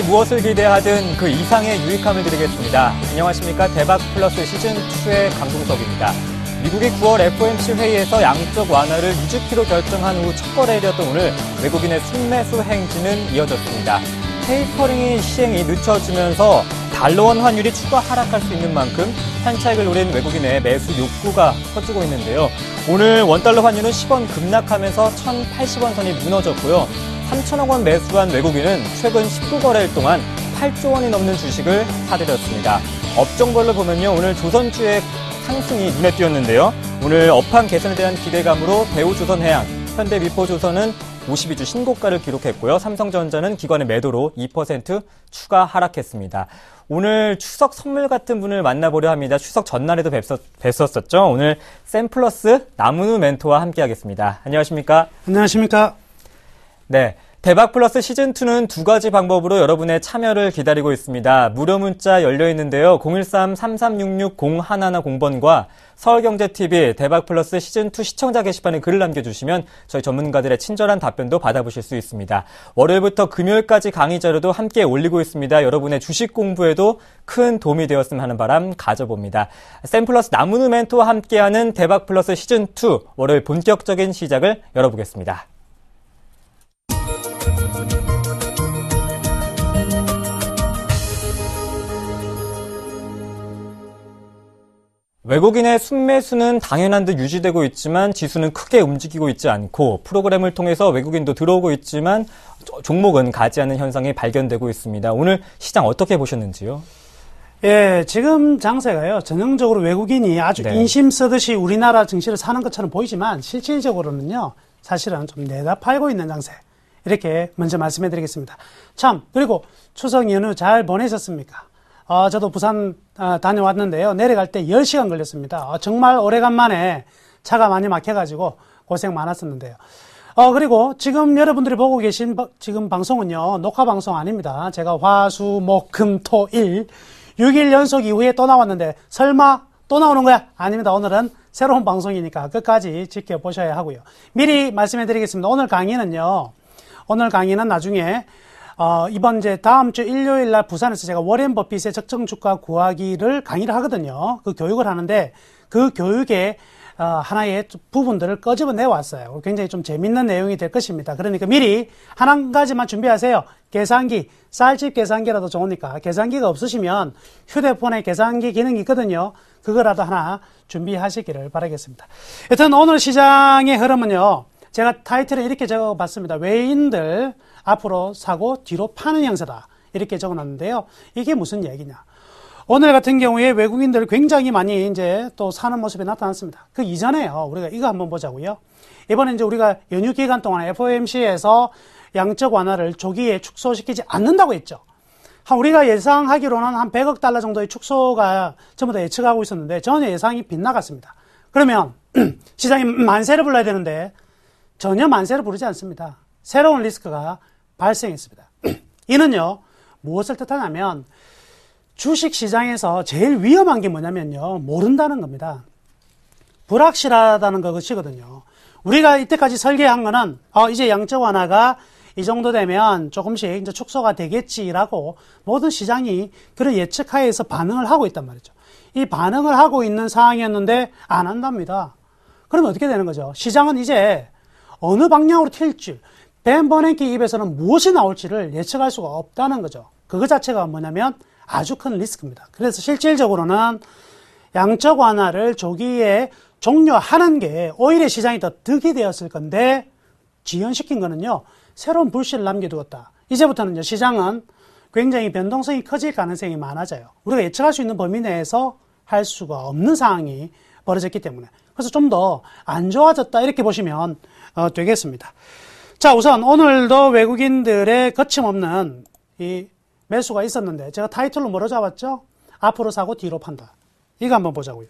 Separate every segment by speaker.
Speaker 1: 무엇을 기대하든 그 이상의 유익함을 드리겠습니다. 안녕하십니까. 대박 플러스 시즌2의 강동석입니다. 미국이 9월 FOMC 회의에서 양적 완화를 유지키로 결정한 후 첫 거래일이었던 오늘 외국인의 순매수 행진은 이어졌습니다. 테이퍼링의 시행이 늦춰지면서 달러원 환율이 추가 하락할 수 있는 만큼 현차익을 노린 외국인의 매수 욕구가 커지고 있는데요. 오늘 원달러 환율은 10원 급락하면서 1,080원 선이 무너졌고요. 3천억 원 매수한 외국인은 최근 19거래일 동안 8조 원이 넘는 주식을 사들였습니다. 업종별로 보면요. 오늘 조선주의 상승이 눈에 띄었는데요. 오늘 업황 개선에 대한 기대감으로 대우조선해양, 현대미포조선은 52주 신고가를 기록했고요. 삼성전자는 기관의 매도로 2% 추가 하락했습니다. 오늘 추석 선물 같은 분을 만나보려 합니다. 추석 전날에도 뵀었었죠. 오늘 샘플러스 남은우 멘토와 함께하겠습니다. 안녕하십니까?
Speaker 2: 안녕하십니까?
Speaker 1: 네. 대박 플러스 시즌2는 두 가지 방법으로 여러분의 참여를 기다리고 있습니다. 무료 문자 열려 있는데요. 013-3366-0110번과 서울경제TV 대박 플러스 시즌2 시청자 게시판에 글을 남겨주시면 저희 전문가들의 친절한 답변도 받아보실 수 있습니다. 월요일부터 금요일까지 강의 자료도 함께 올리고 있습니다. 여러분의 주식 공부에도 큰 도움이 되었으면 하는 바람 가져봅니다. 샘플러스 남은우 멘토와 함께하는 대박 플러스 시즌2 월요일 본격적인 시작을 열어보겠습니다. 외국인의 순매수는 당연한 듯 유지되고 있지만 지수는 크게 움직이고 있지 않고 프로그램을 통해서 외국인도 들어오고 있지만 종목은 가지 않는 현상이 발견되고 있습니다. 오늘 시장 어떻게 보셨는지요?
Speaker 2: 예, 지금 장세가요. 전형적으로 외국인이 아주 인심 쓰듯이 우리나라 증시를 사는 것처럼 보이지만 실질적으로는요. 사실은 좀 내다 팔고 있는 장세. 이렇게 먼저 말씀해 드리겠습니다. 참, 그리고 추석 연휴 잘 보내셨습니까? 저도 부산 다녀왔는데요. 내려갈 때 10시간 걸렸습니다. 정말 오래간만에 차가 많이 막혀가지고 고생 많았었는데요. 그리고 지금 여러분들이 보고 계신 지금 방송은요. 녹화 방송 아닙니다. 제가 화, 수, 목, 금, 토, 일 6일 연속 이후에 또 나왔는데 설마 또 나오는 거야? 아닙니다. 오늘은 새로운 방송이니까 끝까지 지켜보셔야 하고요. 미리 말씀해 드리겠습니다. 오늘 강의는 나중에 이번 다음 주 일요일 날 부산에서 제가 워렌 버핏의 적정 주가 구하기를 강의를 하거든요. 그 교육을 하는데 그 교육의 하나의 부분들을 끄집어내 왔어요. 굉장히 좀 재밌는 내용이 될 것입니다. 그러니까 미리 한 가지만 준비하세요. 계산기, 쌀집 계산기라도 좋으니까 계산기가 없으시면 휴대폰에 계산기 기능이 있거든요. 그거라도 하나 준비하시기를 바라겠습니다. 여튼 오늘 시장의 흐름은요. 제가 타이틀을 이렇게 적어봤습니다. 외인들 앞으로 사고 뒤로 파는 형세다. 이렇게 적어놨는데요. 이게 무슨 얘기냐. 오늘 같은 경우에 외국인들 굉장히 많이 이제 또 사는 모습이 나타났습니다. 그 이전에요. 우리가 이거 한번 보자고요. 이번에 이제 우리가 연휴 기간 동안 FOMC에서 양적 완화를 조기에 축소시키지 않는다고 했죠. 우리가 예상하기로는 한 100억 달러 정도의 축소가 전부 다 예측하고 있었는데 전혀 예상이 빗나갔습니다. 그러면 시장이 만세를 불러야 되는데 전혀 만세를 부르지 않습니다. 새로운 리스크가 발생했습니다. 이는요, 무엇을 뜻하냐면, 주식 시장에서 제일 위험한 게 뭐냐면요, 모른다는 겁니다. 불확실하다는 것이거든요. 우리가 이때까지 설계한 거는, 이제 양적 완화가 이 정도 되면 조금씩 이제 축소가 되겠지라고 모든 시장이 그런 예측하에서 반응을 하고 있단 말이죠. 이 반응을 하고 있는 상황이었는데 안 한답니다. 그러면 어떻게 되는 거죠? 시장은 이제 어느 방향으로 튈지, 벤 버냉키 입에서는 무엇이 나올지를 예측할 수가 없다는 거죠. 그거 자체가 뭐냐면 아주 큰 리스크입니다. 그래서 실질적으로는 양적 완화를 조기에 종료하는 게 오히려 시장이 더 득이 되었을 건데 지연시킨 거는요. 새로운 불씨를 남겨두었다. 이제부터는 시장은 굉장히 변동성이 커질 가능성이 많아져요. 우리가 예측할 수 있는 범위 내에서 할 수가 없는 상황이 벌어졌기 때문에. 그래서 좀 더 안 좋아졌다 이렇게 보시면 되겠습니다. 자, 우선 오늘도 외국인들의 거침없는 이 매수가 있었는데 제가 타이틀로 뭐로 잡았죠? 앞으로 사고 뒤로 판다. 이거 한번 보자고요.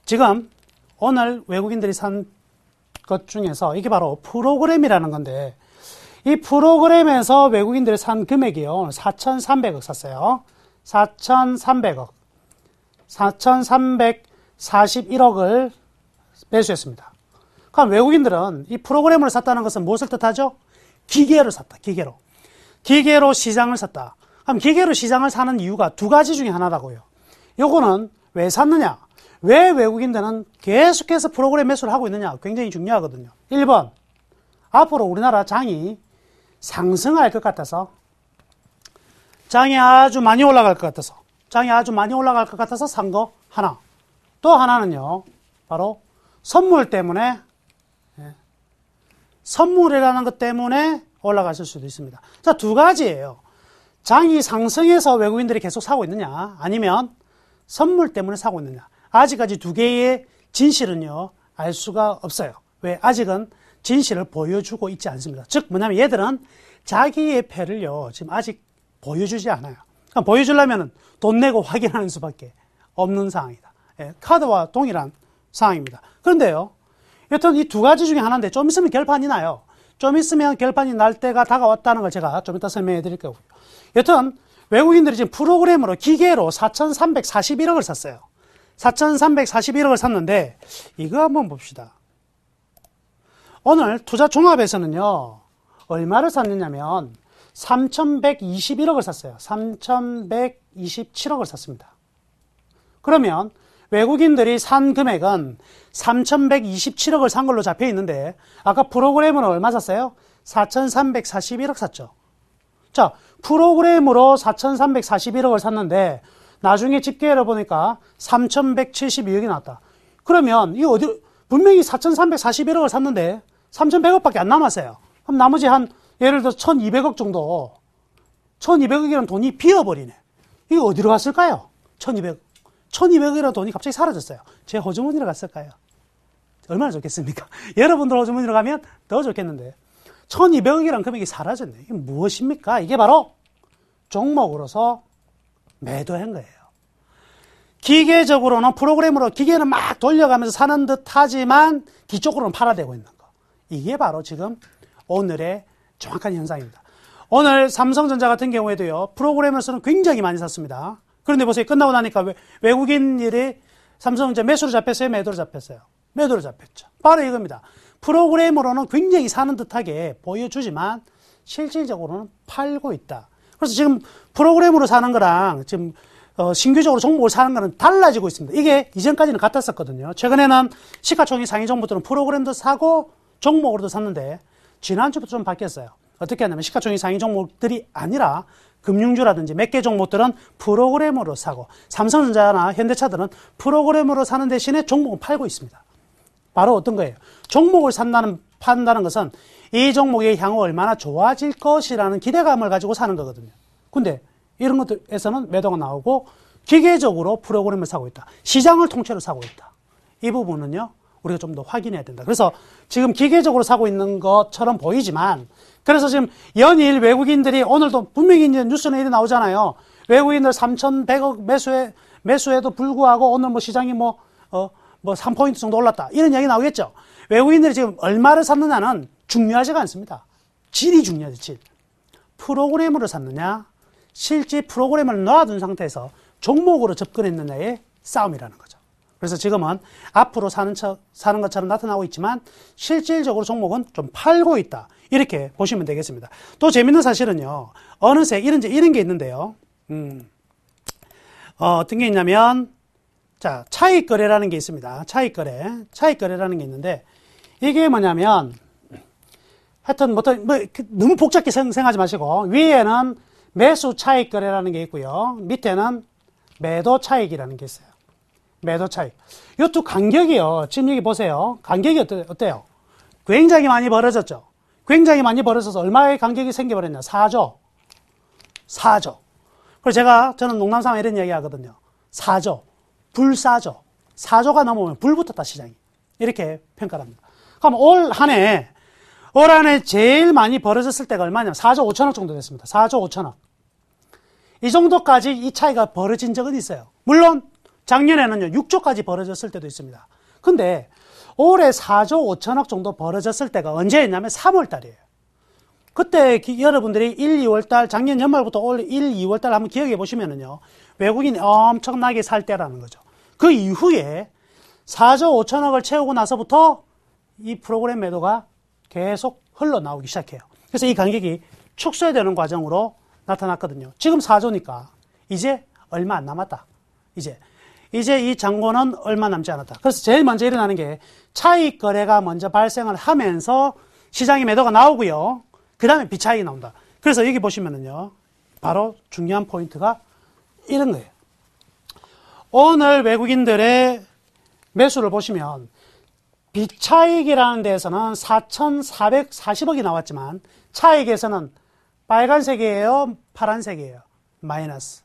Speaker 2: 지금 오늘 외국인들이 산 것 중에서 이게 바로 프로그램이라는 건데 이 프로그램에서 외국인들이 산 금액이요. 4,300억 샀어요. 4,300억. 4,341억을 매수했습니다. 그럼 외국인들은 이 프로그램을 샀다는 것은 무엇을 뜻하죠? 기계를 샀다. 기계로 시장을 샀다. 그럼 기계로 시장을 사는 이유가 두 가지 중에 하나라고요. 요거는 왜 샀느냐? 왜 외국인들은 계속해서 프로그램 매수를 하고 있느냐? 굉장히 중요하거든요. 1번, 앞으로 우리나라 장이 상승할 것 같아서, 장이 아주 많이 올라갈 것 같아서 산 거 하나. 또 하나는요, 바로 선물 때문에, 선물이라는 것 때문에 올라갔을 수도 있습니다. 자, 두 가지예요. 장이 상승해서 외국인들이 계속 사고 있느냐, 아니면 선물 때문에 사고 있느냐. 아직까지 두 개의 진실은요, 알 수가 없어요. 왜? 아직은 진실을 보여주고 있지 않습니다. 즉, 뭐냐면 얘들은 자기의 패를요, 지금 아직 보여주지 않아요. 그러니까 보여주려면 돈 내고 확인하는 수밖에 없는 상황이다. 예, 카드와 동일한 상황입니다. 그런데요, 여튼 이 두 가지 중에 하나인데 좀 있으면 결판이 나요. 좀 있으면 결판이 날 때가 다가왔다는 걸 제가 좀 이따 설명해 드릴 거고요. 여튼 외국인들이 지금 프로그램으로 기계로 4,341억을 샀어요. 4,341억을 샀는데 이거 한번 봅시다. 오늘 투자종합에서는요, 얼마를 샀느냐면 3,121억을 샀어요. 3,127억을 샀습니다. 그러면 외국인들이 산 금액은 3,127억을 산 걸로 잡혀 있는데 아까 프로그램으로 얼마 샀어요? 4,341억 샀죠. 자, 프로그램으로 4,341억을 샀는데 나중에 집계를 보니까 3,172억이 나왔다. 그러면 이 분명히 4,341억을 샀는데 3,100억밖에 안 남았어요. 그럼 나머지 한 예를 들어 1,200억 정도, 1,200억이라는 돈이 비어버리네. 이거 어디로 갔을까요? 1,200억이라는 돈이 갑자기 사라졌어요. 제 호주머니로 갔을까요? 얼마나 좋겠습니까? 여러분들 호주머니로 가면 더 좋겠는데. 1,200억이라는 금액이 사라졌네. 이게 무엇입니까? 이게 바로 종목으로서 매도한 거예요. 기계적으로는 프로그램으로 기계는 막 돌려가면서 사는 듯 하지만 뒤쪽으로는 팔아대고 있는 거. 이게 바로 지금 오늘의 정확한 현상입니다. 오늘 삼성전자 같은 경우에도요, 프로그램에서는 굉장히 많이 샀습니다. 그런데 보세요. 끝나고 나니까 외국인들이 삼성전자 매수로 잡혔어요? 매도로 잡혔어요? 매도로 잡혔죠. 바로 이겁니다. 프로그램으로는 굉장히 사는 듯하게 보여주지만 실질적으로는 팔고 있다. 그래서 지금 프로그램으로 사는 거랑 지금 신규적으로 종목을 사는 거는 달라지고 있습니다. 이게 이전까지는 같았었거든요. 최근에는 시가총액 상위 종목들은 프로그램도 사고 종목으로도 샀는데 지난주부터 좀 바뀌었어요. 어떻게 하냐면 시가총액 상위 종목들이 아니라 금융주라든지 몇 개 종목들은 프로그램으로 사고 삼성전자나 현대차들은 프로그램으로 사는 대신에 종목을 팔고 있습니다. 바로 어떤 거예요? 종목을 판다는 것은 이 종목의 향후 얼마나 좋아질 것이라는 기대감을 가지고 사는 거거든요. 근데 이런 것들에서는 매도가 나오고 기계적으로 프로그램을 사고 있다. 시장을 통째로 사고 있다. 이 부분은요, 우리가 좀 더 확인해야 된다. 그래서 지금 기계적으로 사고 있는 것처럼 보이지만, 그래서 지금 연일 외국인들이 오늘도 분명히 이제 뉴스는 이렇게 나오잖아요. 외국인들 3,100억 매수에도 불구하고 오늘 뭐 시장이 3포인트 정도 올랐다. 이런 이야기 나오겠죠. 외국인들이 지금 얼마를 샀느냐는 중요하지가 않습니다. 질이 중요하죠, 질. 프로그램으로 샀느냐, 실제 프로그램을 놔둔 상태에서 종목으로 접근했느냐의 싸움이라는 거죠. 그래서 지금은 앞으로 사는 것처럼 나타나고 있지만 실질적으로 종목은 좀 팔고 있다. 이렇게 보시면 되겠습니다. 또 재밌는 사실은요, 어느새 이런 게 있는데요. 어떤 게 있냐면, 자, 차익거래라는 게 있습니다. 차익거래라는 게 있는데, 이게 뭐냐면, 하여튼, 너무 복잡하게 생각하지 마시고, 위에는 매수 차익거래라는 게 있고요. 밑에는 매도 차익이라는 게 있어요. 매도 차익. 이 두 간격이요. 지금 여기 보세요. 간격이 어때요? 굉장히 많이 벌어졌죠? 굉장히 많이 벌어져서 얼마의 간격이 생겨버렸냐? 4조. 그래서 저는 농담삼아 이런 이야기 하거든요. 4조. 불사조. 4조가 넘으면 불붙었다, 시장이. 이렇게 평가를 합니다. 그럼 올 한 해 제일 많이 벌어졌을 때가 얼마냐면 4조 5천억 정도 됐습니다. 4조 5천억. 이 정도까지 이 차이가 벌어진 적은 있어요. 물론 작년에는요, 6조까지 벌어졌을 때도 있습니다. 근데 올해 4조 5천억 정도 벌어졌을 때가 언제였냐면 3월 달이에요. 그때 여러분들이 1, 2월 달, 작년 연말부터 올 1, 2월 달 한번 기억해 보시면은요, 외국인이 엄청나게 살 때라는 거죠. 그 이후에 4조 5천억을 채우고 나서부터 이 프로그램 매도가 계속 흘러나오기 시작해요. 그래서 이 간격이 축소되는 과정으로 나타났거든요. 지금 4조니까 이제 얼마 안 남았다. 이제 이 잔고는 얼마 남지 않았다. 그래서 제일 먼저 일어나는 게 차익 거래가 먼저 발생을 하면서 시장의 매도가 나오고요. 그 다음에 비차익이 나온다. 그래서 여기 보시면은요, 바로 중요한 포인트가 이런 거예요. 오늘 외국인들의 매수를 보시면 비차익이라는 데에서는 4,440억이 나왔지만 차익에서는 빨간색이에요, 파란색이에요. 마이너스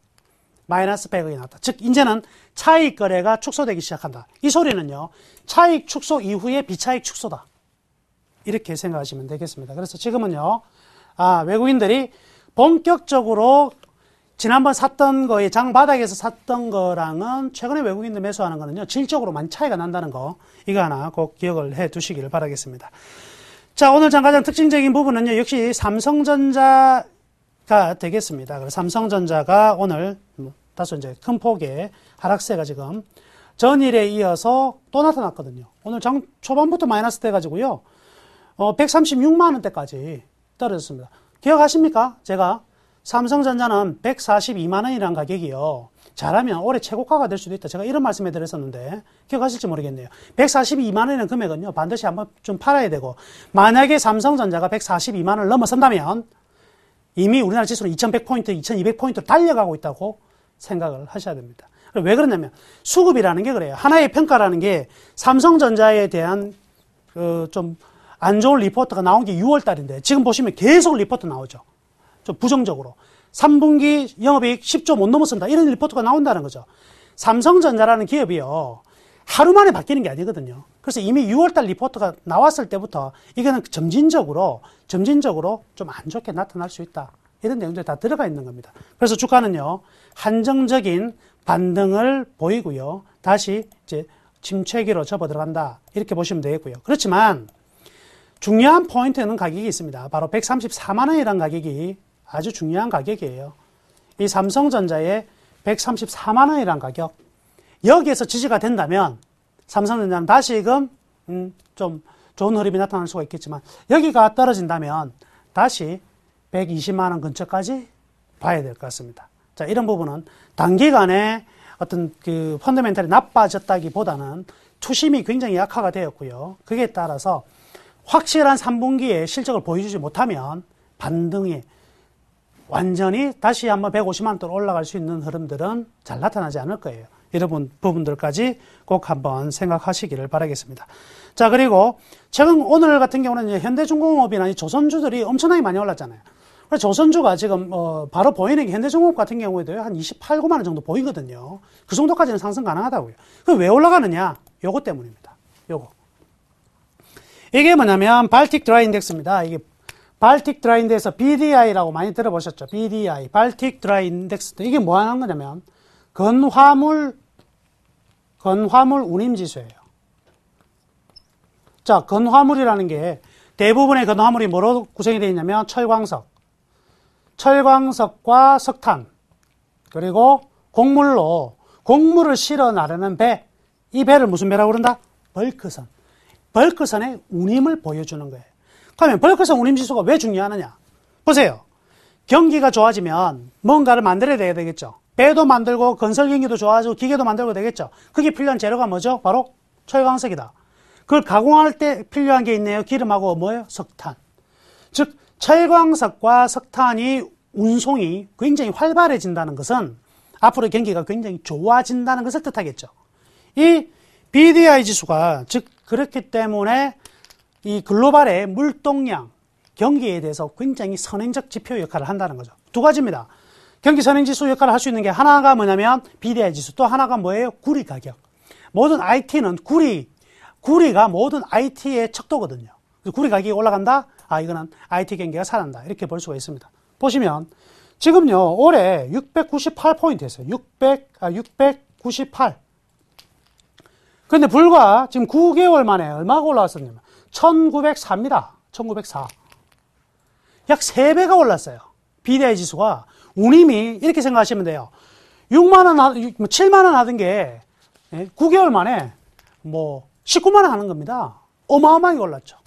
Speaker 2: 100억이 나왔다. 즉 이제는 차익 거래가 축소되기 시작한다. 이 소리는요, 차익 축소 이후에 비차익 축소다. 이렇게 생각하시면 되겠습니다. 그래서 지금은요, 외국인들이 본격적으로 지난번 샀던 거에 장바닥에서 샀던 거랑은 최근에 외국인들 매수하는 거는요, 질적으로 많이 차이가 난다는 거, 이거 하나 꼭 기억을 해 두시기를 바라겠습니다. 자, 오늘 가장 특징적인 부분은요, 역시 삼성전자가 되겠습니다. 그래서 삼성전자가 오늘 다소 이제 큰 폭의 하락세가 지금 전일에 이어서 또 나타났거든요. 오늘 장 초반부터 마이너스 돼가지고요, 136만 원대까지 떨어졌습니다. 기억하십니까? 제가 삼성전자는 142만 원이라는 가격이요, 잘하면 올해 최고가가 될 수도 있다. 제가 이런 말씀해 드렸었는데 기억하실지 모르겠네요. 142만 원이라는 금액은요, 반드시 한번 좀 팔아야 되고, 만약에 삼성전자가 142만 원을 넘어선다면 이미 우리나라 지수는 2100포인트, 2200포인트 달려가고 있다고 생각을 하셔야 됩니다. 왜 그러냐면 수급이라는 게 그래요. 하나의 평가라는 게 삼성전자에 대한 좀 안 좋은 리포트가 나온 게 6월 달인데 지금 보시면 계속 리포트 나오죠. 좀 부정적으로. 3분기 영업이익 10조 못 넘었습니다. 이런 리포트가 나온다는 거죠. 삼성전자라는 기업이요, 하루 만에 바뀌는 게 아니거든요. 그래서 이미 6월달 리포트가 나왔을 때부터 이거는 점진적으로 좀 안 좋게 나타날 수 있다. 이런 내용들이 다 들어가 있는 겁니다. 그래서 주가는요, 한정적인 반등을 보이고요, 다시 이제 침체기로 접어 들어간다. 이렇게 보시면 되겠고요. 그렇지만 중요한 포인트는 가격이 있습니다. 바로 134만 원이라는 가격이 아주 중요한 가격이에요. 이 삼성전자의 134만 원이라는 가격, 여기에서 지지가 된다면 삼성전자는 다시금 좀 좋은 흐름이 나타날 수가 있겠지만, 여기가 떨어진다면 다시 120만 원 근처까지 봐야 될 것 같습니다. 자, 이런 부분은 단기간에 어떤 그 펀더멘탈이 나빠졌다기보다는 투심이 굉장히 약화가 되었고요. 그에 따라서 확실한 3분기에 실적을 보여주지 못하면 반등이 완전히 다시 한번 150만 원대로 올라갈 수 있는 흐름들은 잘 나타나지 않을 거예요. 이런 부분들까지 꼭 한번 생각하시기를 바라겠습니다. 자, 그리고 최근 오늘 같은 경우는 현대중공업이나 이 조선주들이 엄청나게 많이 올랐잖아요. 그래서 조선주가 지금 바로 보이는 게 현대중공업 같은 경우에도 한 28, 9만 원 정도 보이거든요. 그 정도까지는 상승 가능하다고요. 그 왜 올라가느냐? 요거 때문입니다. 요거. 이게 뭐냐면 발틱 드라이 인덱스입니다. 이게 발틱 드라이 인덱스 BDI라고 많이 들어보셨죠? BDI, 발틱 드라이 인덱스. 이게 뭐 하는 거냐면 건화물 운임지수예요. 자, 건화물이라는 게 대부분의 건화물이 뭐로 구성이 되어 있냐면 철광석과 석탄, 그리고 곡물을 실어 나르는 배. 이 배를 무슨 배라고 그런다? 벌크선. 벌크선의 운임을 보여주는 거예요. 그러면 벌크선 운임지수가 왜 중요하느냐? 보세요. 경기가 좋아지면 뭔가를 만들어야 되겠죠. 배도 만들고 건설 경기도 좋아지고 기계도 만들고 되겠죠. 그게 필요한 재료가 뭐죠? 바로 철광석이다. 그걸 가공할 때 필요한 게 있네요. 기름하고 뭐예요? 석탄. 즉 철광석과 석탄이 운송이 굉장히 활발해진다는 것은 앞으로 경기가 굉장히 좋아진다는 것을 뜻하겠죠. 이 BDI 지수가 즉 그렇기 때문에 이 글로벌의 물동량, 경기에 대해서 굉장히 선행적 지표 역할을 한다는 거죠. 두 가지입니다. 경기 선행지수 역할을 할 수 있는 게 하나가 뭐냐면 BDI 지수, 또 하나가 뭐예요? 구리 가격. 모든 IT는 구리가 모든 IT의 척도거든요. 구리 가격이 올라간다? 이거는 IT 경기가 살아난다. 이렇게 볼 수가 있습니다. 보시면 지금요, 올해 698포인트였어요. 698. 그런데 불과 지금 9개월 만에 얼마가 올라왔었냐면 1904입니다. 1904. 약 3배가 올랐어요. BDI 지수가. 운임이 이렇게 생각하시면 돼요. 7만 원 하던 게 9개월 만에 19만 원 하는 겁니다. 어마어마하게 올랐죠.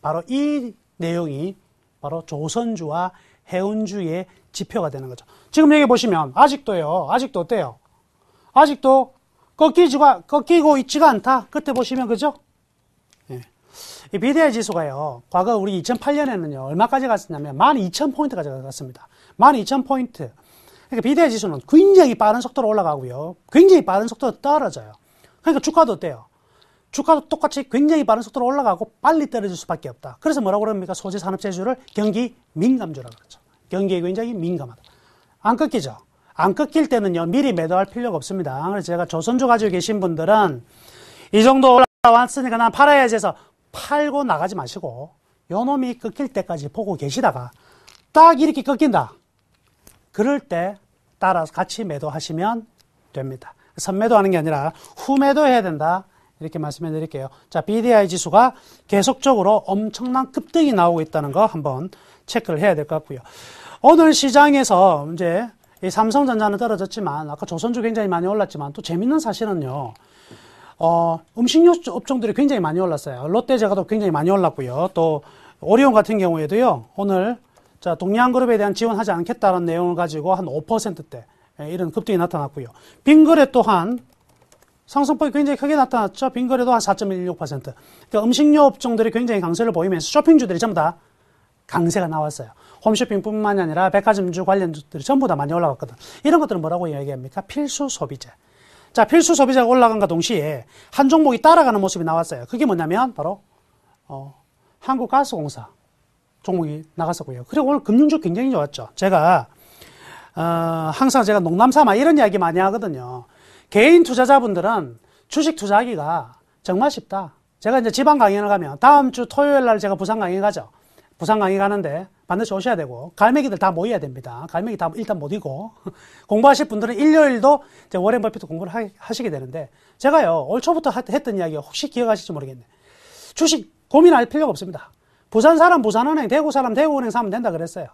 Speaker 2: 바로 이 내용이 바로 조선주와 해운주의 지표가 되는 거죠. 지금 여기 보시면 아직도 어때요? 아직도 꺾이고 있지가 않다. 그때 보시면 그죠? 예. 이 BDI 지수가요. 과거 우리 2008년에는요. 얼마까지 갔었냐면 12,000포인트까지 갔습니다. 12,000포인트. 그러니까 BDI 지수는 굉장히 빠른 속도로 올라가고요. 굉장히 빠른 속도로 떨어져요. 그러니까 주가도 어때요? 주가도 똑같이 굉장히 빠른 속도로 올라가고 빨리 떨어질 수밖에 없다. 그래서 뭐라고 그럽니까? 소재 산업재주를 경기 민감주라고 그러죠. 경기에 굉장히 민감하다. 안 꺾이죠? 안 꺾일 때는요, 미리 매도할 필요가 없습니다. 그래서 제가 조선주 가지고 계신 분들은 이 정도 올라왔으니까 난 팔아야지 해서 팔고 나가지 마시고 요 놈이 꺾일 때까지 보고 계시다가 딱 이렇게 꺾인다. 그럴 때 따라서 같이 매도하시면 됩니다. 선매도하는 게 아니라 후매도해야 된다. 이렇게 말씀해 드릴게요. 자, BDI 지수가 계속적으로 엄청난 급등이 나오고 있다는 거 한번 체크를 해야 될 것 같고요. 오늘 시장에서 이제 이 삼성전자는 떨어졌지만 아까 조선주 굉장히 많이 올랐지만 또 재밌는 사실은요. 음식료 업종들이 굉장히 많이 올랐어요. 롯데제과도 굉장히 많이 올랐고요. 또 오리온 같은 경우에도요. 오늘 자, 동양그룹에 대한 지원하지 않겠다는 내용을 가지고 한 5%대 이런 급등이 나타났고요. 빙거래 또한 상승폭이 굉장히 크게 나타났죠. 빙거래도 한 4.16%. 그러니까 음식료 업종들이 굉장히 강세를 보이면서 쇼핑주들이 전부 다 강세가 나왔어요. 홈쇼핑뿐만이 아니라 백화점주 관련주들이 전부 다 많이 올라갔거든. 이런 것들은 뭐라고 얘기합니까? 필수 소비재. 자, 필수 소비재가 올라간과 동시에 한 종목이 따라가는 모습이 나왔어요. 그게 뭐냐면 바로 한국가스공사 종목이 나갔었고요. 그리고 오늘 금융주 굉장히 좋았죠. 제가 항상 제가 농담삼아 이런 이야기 많이 하거든요. 개인 투자자분들은 주식 투자하기가 정말 쉽다. 제가 이제 지방 강연을 가면 다음 주 토요일 날 제가 부산 강연 가죠. 부산 강의 가는데 반드시 오셔야 되고 갈매기들 다 모여야 됩니다. 갈매기 다 일단 못 이고 공부하실 분들은 일요일도 이제 워렌 버핏 공부를 하시게 되는데 제가요 올 초부터 했던 이야기 혹시 기억하실지 모르겠네. 주식 고민할 필요가 없습니다. 부산 사람 부산은행, 대구 사람 대구은행 사면 된다 그랬어요.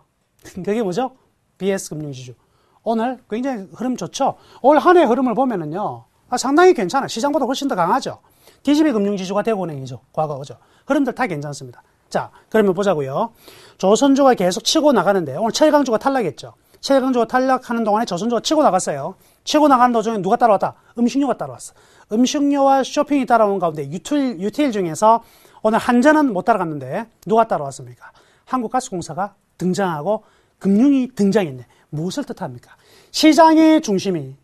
Speaker 2: 그게 뭐죠? BS 금융지주. 오늘 굉장히 흐름 좋죠? 올 한 해 흐름을 보면은요, 상당히 괜찮아요. 시장보다 훨씬 더 강하죠? DGB 금융지주가 대구은행이죠. 과거죠. 흐름들 다 괜찮습니다. 자, 그러면 보자고요. 조선주가 계속 치고 나가는데, 오늘 최강주가 탈락했죠? 최강주가 탈락하는 동안에 조선주가 치고 나갔어요. 치고 나가는 도중에 누가 따라왔다? 음식료가 따라왔어. 음식료와 쇼핑이 따라온 가운데 유틸 중에서 오늘 한전은 못 따라갔는데, 누가 따라왔습니까? 한국가스공사가 등장하고 금융이 등장했네. 무엇을 뜻합니까? 시장의 중심이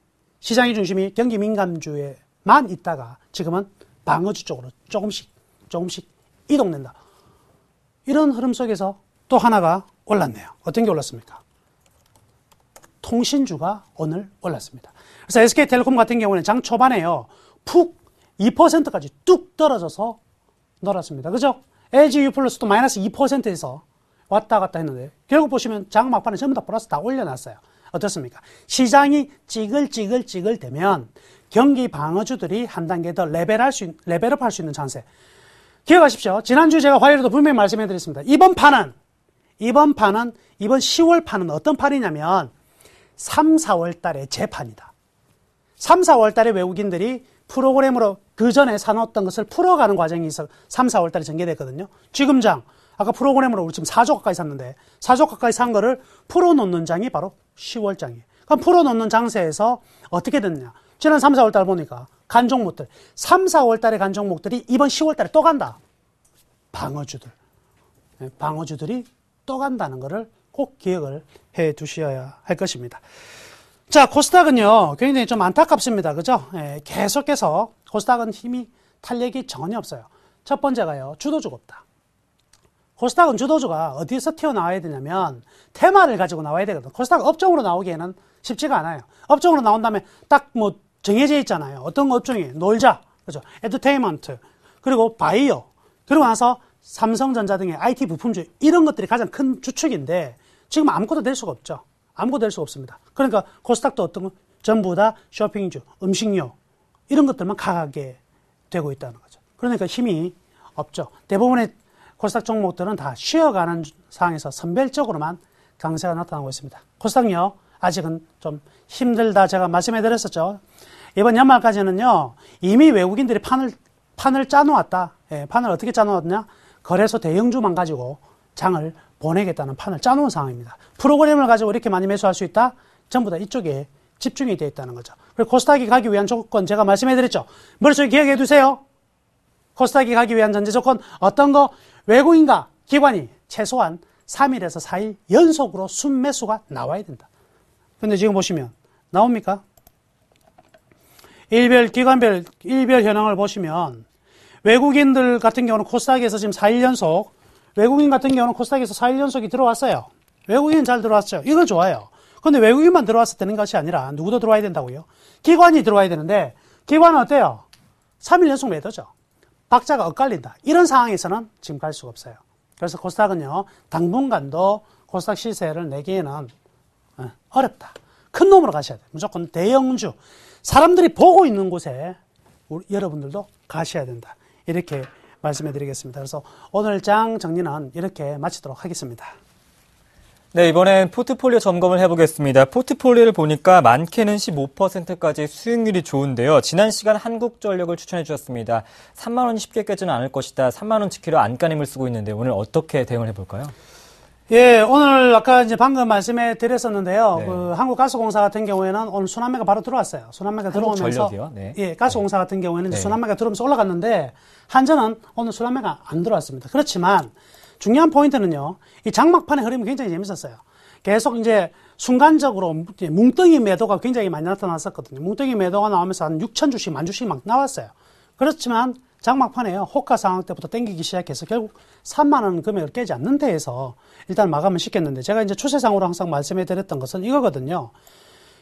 Speaker 2: 경기 민감주에만 있다가 지금은 방어주 쪽으로 조금씩 이동된다. 이런 흐름 속에서 또 하나가 올랐네요. 어떤 게 올랐습니까? 통신주가 오늘 올랐습니다. 그래서 SK텔레콤 같은 경우는 장 초반에요. 푹 2%까지 뚝 떨어져서 놀았습니다. 그죠? LG U+도 마이너스 2%에서 왔다 갔다 했는데 결국 보시면 장 막판에 전부 다 플러스 다 올려놨어요. 어떻습니까? 시장이 찌글찌글 되면 경기 방어주들이 한 단계 더 레벨업할 수 있는 찬스. 기억하십시오. 지난주 제가 화요일에도 분명히 말씀해드렸습니다. 이번 10월 판은 어떤 판이냐면 3, 4월 달에 재판이다. 3, 4월 달에 외국인들이 프로그램으로 그 전에 사놓았던 것을 풀어가는 과정이 있어 3, 4월 달에 전개됐거든요. 지금 장 아까 프로그램으로 우리 지금 4조 가까이 샀는데 4조 가까이 산 거를 풀어놓는 장이 바로 10월 장이에요. 그럼 풀어놓는 장세에서 어떻게 됐냐. 지난 3, 4월 달 보니까 간 종목들 3, 4월 달에 간 종목들이 이번 10월 달에 또 간다. 방어주들이 또 간다는 것을 꼭 기억을 해 두셔야 할 것입니다. 자, 코스닥은요 굉장히 좀 안타깝습니다. 그죠? 계속해서 코스닥은 힘이 탄력이 전혀 없어요. 첫 번째가요 주도주가 없다. 코스닥은 주도주가 어디서 튀어나와야 되냐면 테마를 가지고 나와야 되거든. 코스닥 업종으로 나오기에는 쉽지가 않아요. 업종으로 나온 다음에 딱 뭐 정해져 있잖아요. 어떤 업종이 놀자, 그죠? 엔터테인먼트, 그리고 바이오, 그리고 나서 삼성전자 등의 IT 부품주 이런 것들이 가장 큰 주축인데 지금 아무것도 될 수가 없죠. 아무것도 될 수가 없습니다. 그러니까 코스닥도 어떤 거 전부 다 쇼핑주, 음식료 이런 것들만 강하게 되고 있다는 거죠. 그러니까 힘이 없죠. 대부분의 코스닥 종목들은 다 쉬어가는 상황에서 선별적으로만 강세가 나타나고 있습니다. 코스닥요, 아직은 좀 힘들다 제가 말씀해 드렸었죠. 이번 연말까지는요, 이미 외국인들이 판을 짜놓았다. 판을 어떻게 짜놓았냐? 거래소 대형주만 가지고 장을 보내겠다는 판을 짜놓은 상황입니다. 프로그램을 가지고 이렇게 많이 매수할 수 있다? 전부 다 이쪽에 집중이 되어 있다는 거죠. 그리고 코스닥이 가기 위한 조건 제가 말씀해드렸죠. 머릿속에 기억해 두세요. 코스닥이 가기 위한 전제 조건 어떤 거? 외국인과 기관이 최소한 3일에서 4일 연속으로 순매수가 나와야 된다. 근데 지금 보시면 나옵니까? 기관별 일별 현황을 보시면 외국인들 같은 경우는 코스닥에서 지금 4일 연속, 외국인 같은 경우는 코스닥에서 4일 연속이 들어왔어요. 외국인은 잘 들어왔죠. 이거 좋아요. 근데 외국인만 들어왔을 때는 것이 아니라 누구도 들어와야 된다고요? 기관이 들어와야 되는데 기관은 어때요? 3일 연속 매도죠. 박자가 엇갈린다. 이런 상황에서는 지금 갈 수가 없어요. 그래서 코스닥은요, 당분간도 코스닥 시세를 내기에는 어렵다. 큰 놈으로 가셔야 돼요. 무조건 대형주. 사람들이 보고 있는 곳에 여러분들도 가셔야 된다. 이렇게 말씀해 드리겠습니다. 그래서 오늘 장 정리는 이렇게 마치도록 하겠습니다.
Speaker 1: 네, 이번엔 포트폴리오 점검을 해보겠습니다. 포트폴리오를 보니까 많게는 15%까지 수익률이 좋은데요. 지난 시간 한국전력을 추천해 주셨습니다. 3만 원이 쉽게 깨지는 않을 것이다. 3만 원 지키려 안간힘을 쓰고 있는데 오늘 어떻게 대응을 해볼까요?
Speaker 2: 예, 오늘 아까 이제 방금 말씀해 드렸었는데요.
Speaker 1: 네.
Speaker 2: 그 한국가스공사 같은 경우에는 오늘 순환매가 바로 들어왔어요. 순환매가 들어오면서
Speaker 1: 전력이요? 네.
Speaker 2: 예, 가스공사 같은 경우에는 이제
Speaker 1: 네.
Speaker 2: 순환매가 들어오면서 올라갔는데 한전은 오늘 순환매가 안 들어왔습니다. 그렇지만 중요한 포인트는요. 이 장막판의 흐름이 굉장히 재밌었어요. 계속 이제 순간적으로 뭉덩이 매도가 굉장히 많이 나타났었거든요. 뭉덩이 매도가 나오면서 한 6천 주씩, 만 주씩 막 나왔어요. 그렇지만 장막판에요. 호가 상황 때부터 땡기기 시작해서 결국 3만 원 금액을 깨지 않는 데에서 일단 마감을 시켰는데 제가 이제 추세상으로 항상 말씀해 드렸던 것은 이거거든요.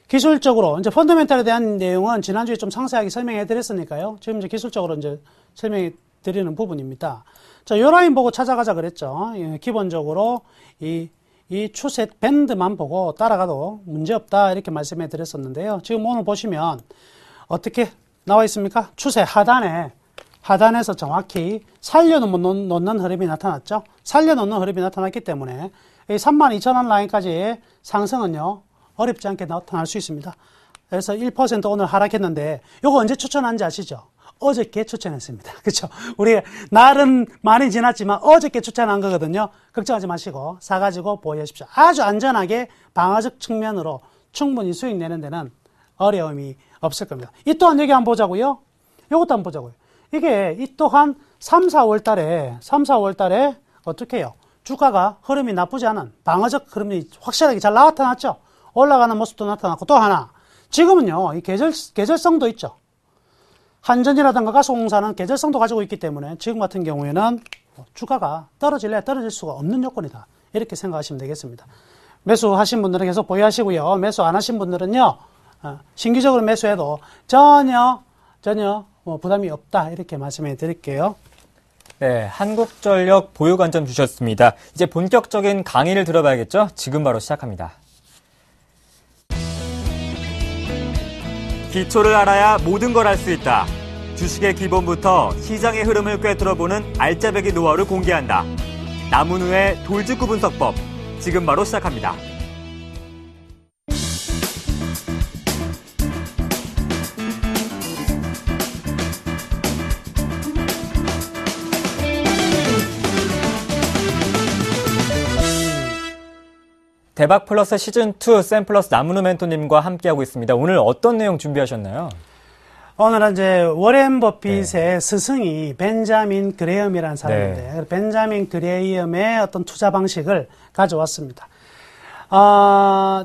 Speaker 2: 기술적으로 이제 펀더멘탈에 대한 내용은 지난주에 좀 상세하게 설명해 드렸으니까요. 지금 이제 기술적으로 이제 설명해 드리는 부분입니다. 자, 요 라인 보고 찾아가자 그랬죠. 예, 기본적으로 이 추세 밴드만 보고 따라가도 문제없다 이렇게 말씀해 드렸었는데요. 지금 오늘 보시면 어떻게 나와 있습니까? 추세 하단에서 정확히 살려놓는 흐름이 나타났죠. 살려놓는 흐름이 나타났기 때문에 이 32,000원 라인까지 상승은요 어렵지 않게 나타날 수 있습니다. 그래서 1% 오늘 하락했는데 요거 언제 추천한지 아시죠? 어저께 추천했습니다. 그렇죠? 우리 날은 많이 지났지만 어저께 추천한 거거든요. 걱정하지 마시고 사가지고 보유하십시오. 아주 안전하게 방어적 측면으로 충분히 수익 내는 데는 어려움이 없을 겁니다. 이 또한 여기 한번 보자고요. 요것도 한번 보자고요. 이게 이 또한 3, 4월 달에 어떻게 해요? 주가가 흐름이 나쁘지 않은 방어적 흐름이 확실하게 잘 나타났죠. 올라가는 모습도 나타났고 또 하나 지금은요 이 계절성도 있죠. 한전이라든가 가스공사는 계절성도 가지고 있기 때문에 지금 같은 경우에는 주가가 떨어질 수가 없는 요건이다. 이렇게 생각하시면 되겠습니다. 매수하신 분들은 계속 보유하시고요. 매수 안 하신 분들은요 신규적으로 매수해도 전혀 부담이 없다. 이렇게 말씀해 드릴게요.
Speaker 1: 네, 한국전력 보유 관점 주셨습니다. 이제 본격적인 강의를 들어봐야겠죠? 지금 바로 시작합니다. 기초를 알아야 모든 걸 알 수 있다. 주식의 기본부터 시장의 흐름을 꿰뚫어보는 알짜배기 노하우를 공개한다. 남은우의 돌직구 분석법. 지금 바로 시작합니다. 대박 플러스 시즌2 샘플러스 남은우 멘토님과 함께하고 있습니다. 오늘 어떤 내용 준비하셨나요?
Speaker 2: 오늘은 이제 워렌 버핏의 스승이 벤자민 그레이엄이라는 사람인데
Speaker 1: 네.
Speaker 2: 벤자민 그레이엄의 어떤 투자 방식을 가져왔습니다.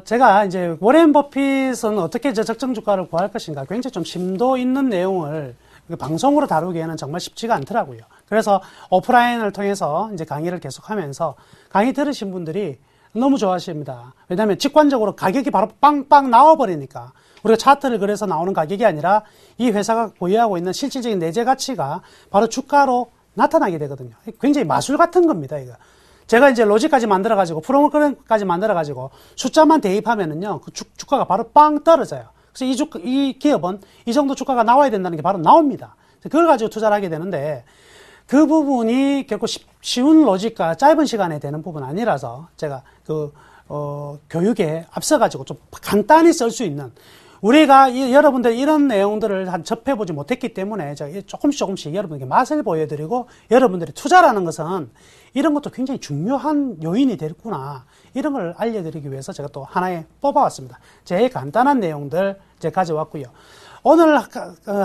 Speaker 2: 제가 이제 워렌 버핏은 어떻게 적정 주가를 구할 것인가 굉장히 좀 심도 있는 내용을 방송으로 다루기에는 정말 쉽지가 않더라고요. 그래서 오프라인을 통해서 이제 강의를 계속하면서 강의 들으신 분들이 너무 좋아하십니다. 왜냐하면 직관적으로 가격이 바로 빵빵 나와버리니까 우리가 차트를 그래서 나오는 가격이 아니라 이 회사가 보유하고 있는 실질적인 내재 가치가 바로 주가로 나타나게 되거든요. 굉장히 마술 같은 겁니다, 이거. 제가 이제 로직까지 만들어가지고 프로그램까지 만들어가지고 숫자만 대입하면은요, 그 주가가 바로 빵 떨어져요. 그래서 이 기업은 이 정도 주가가 나와야 된다는 게 바로 나옵니다. 그걸 가지고 투자를 하게 되는데 그 부분이 결코 쉬운 로직과 짧은 시간에 되는 부분 아니라서 제가 교육에 앞서가지고 좀 간단히 쓸 수 있는 우리가 여러분들 이런 내용들을 접해보지 못했기 때문에 제가 조금씩 여러분에게 맛을 보여드리고 여러분들이 투자라는 것은 이런 것도 굉장히 중요한 요인이 됐구나. 이런 걸 알려드리기 위해서 제가 또 하나에 뽑아왔습니다. 제일 간단한 내용들 제가 가져왔고요. 오늘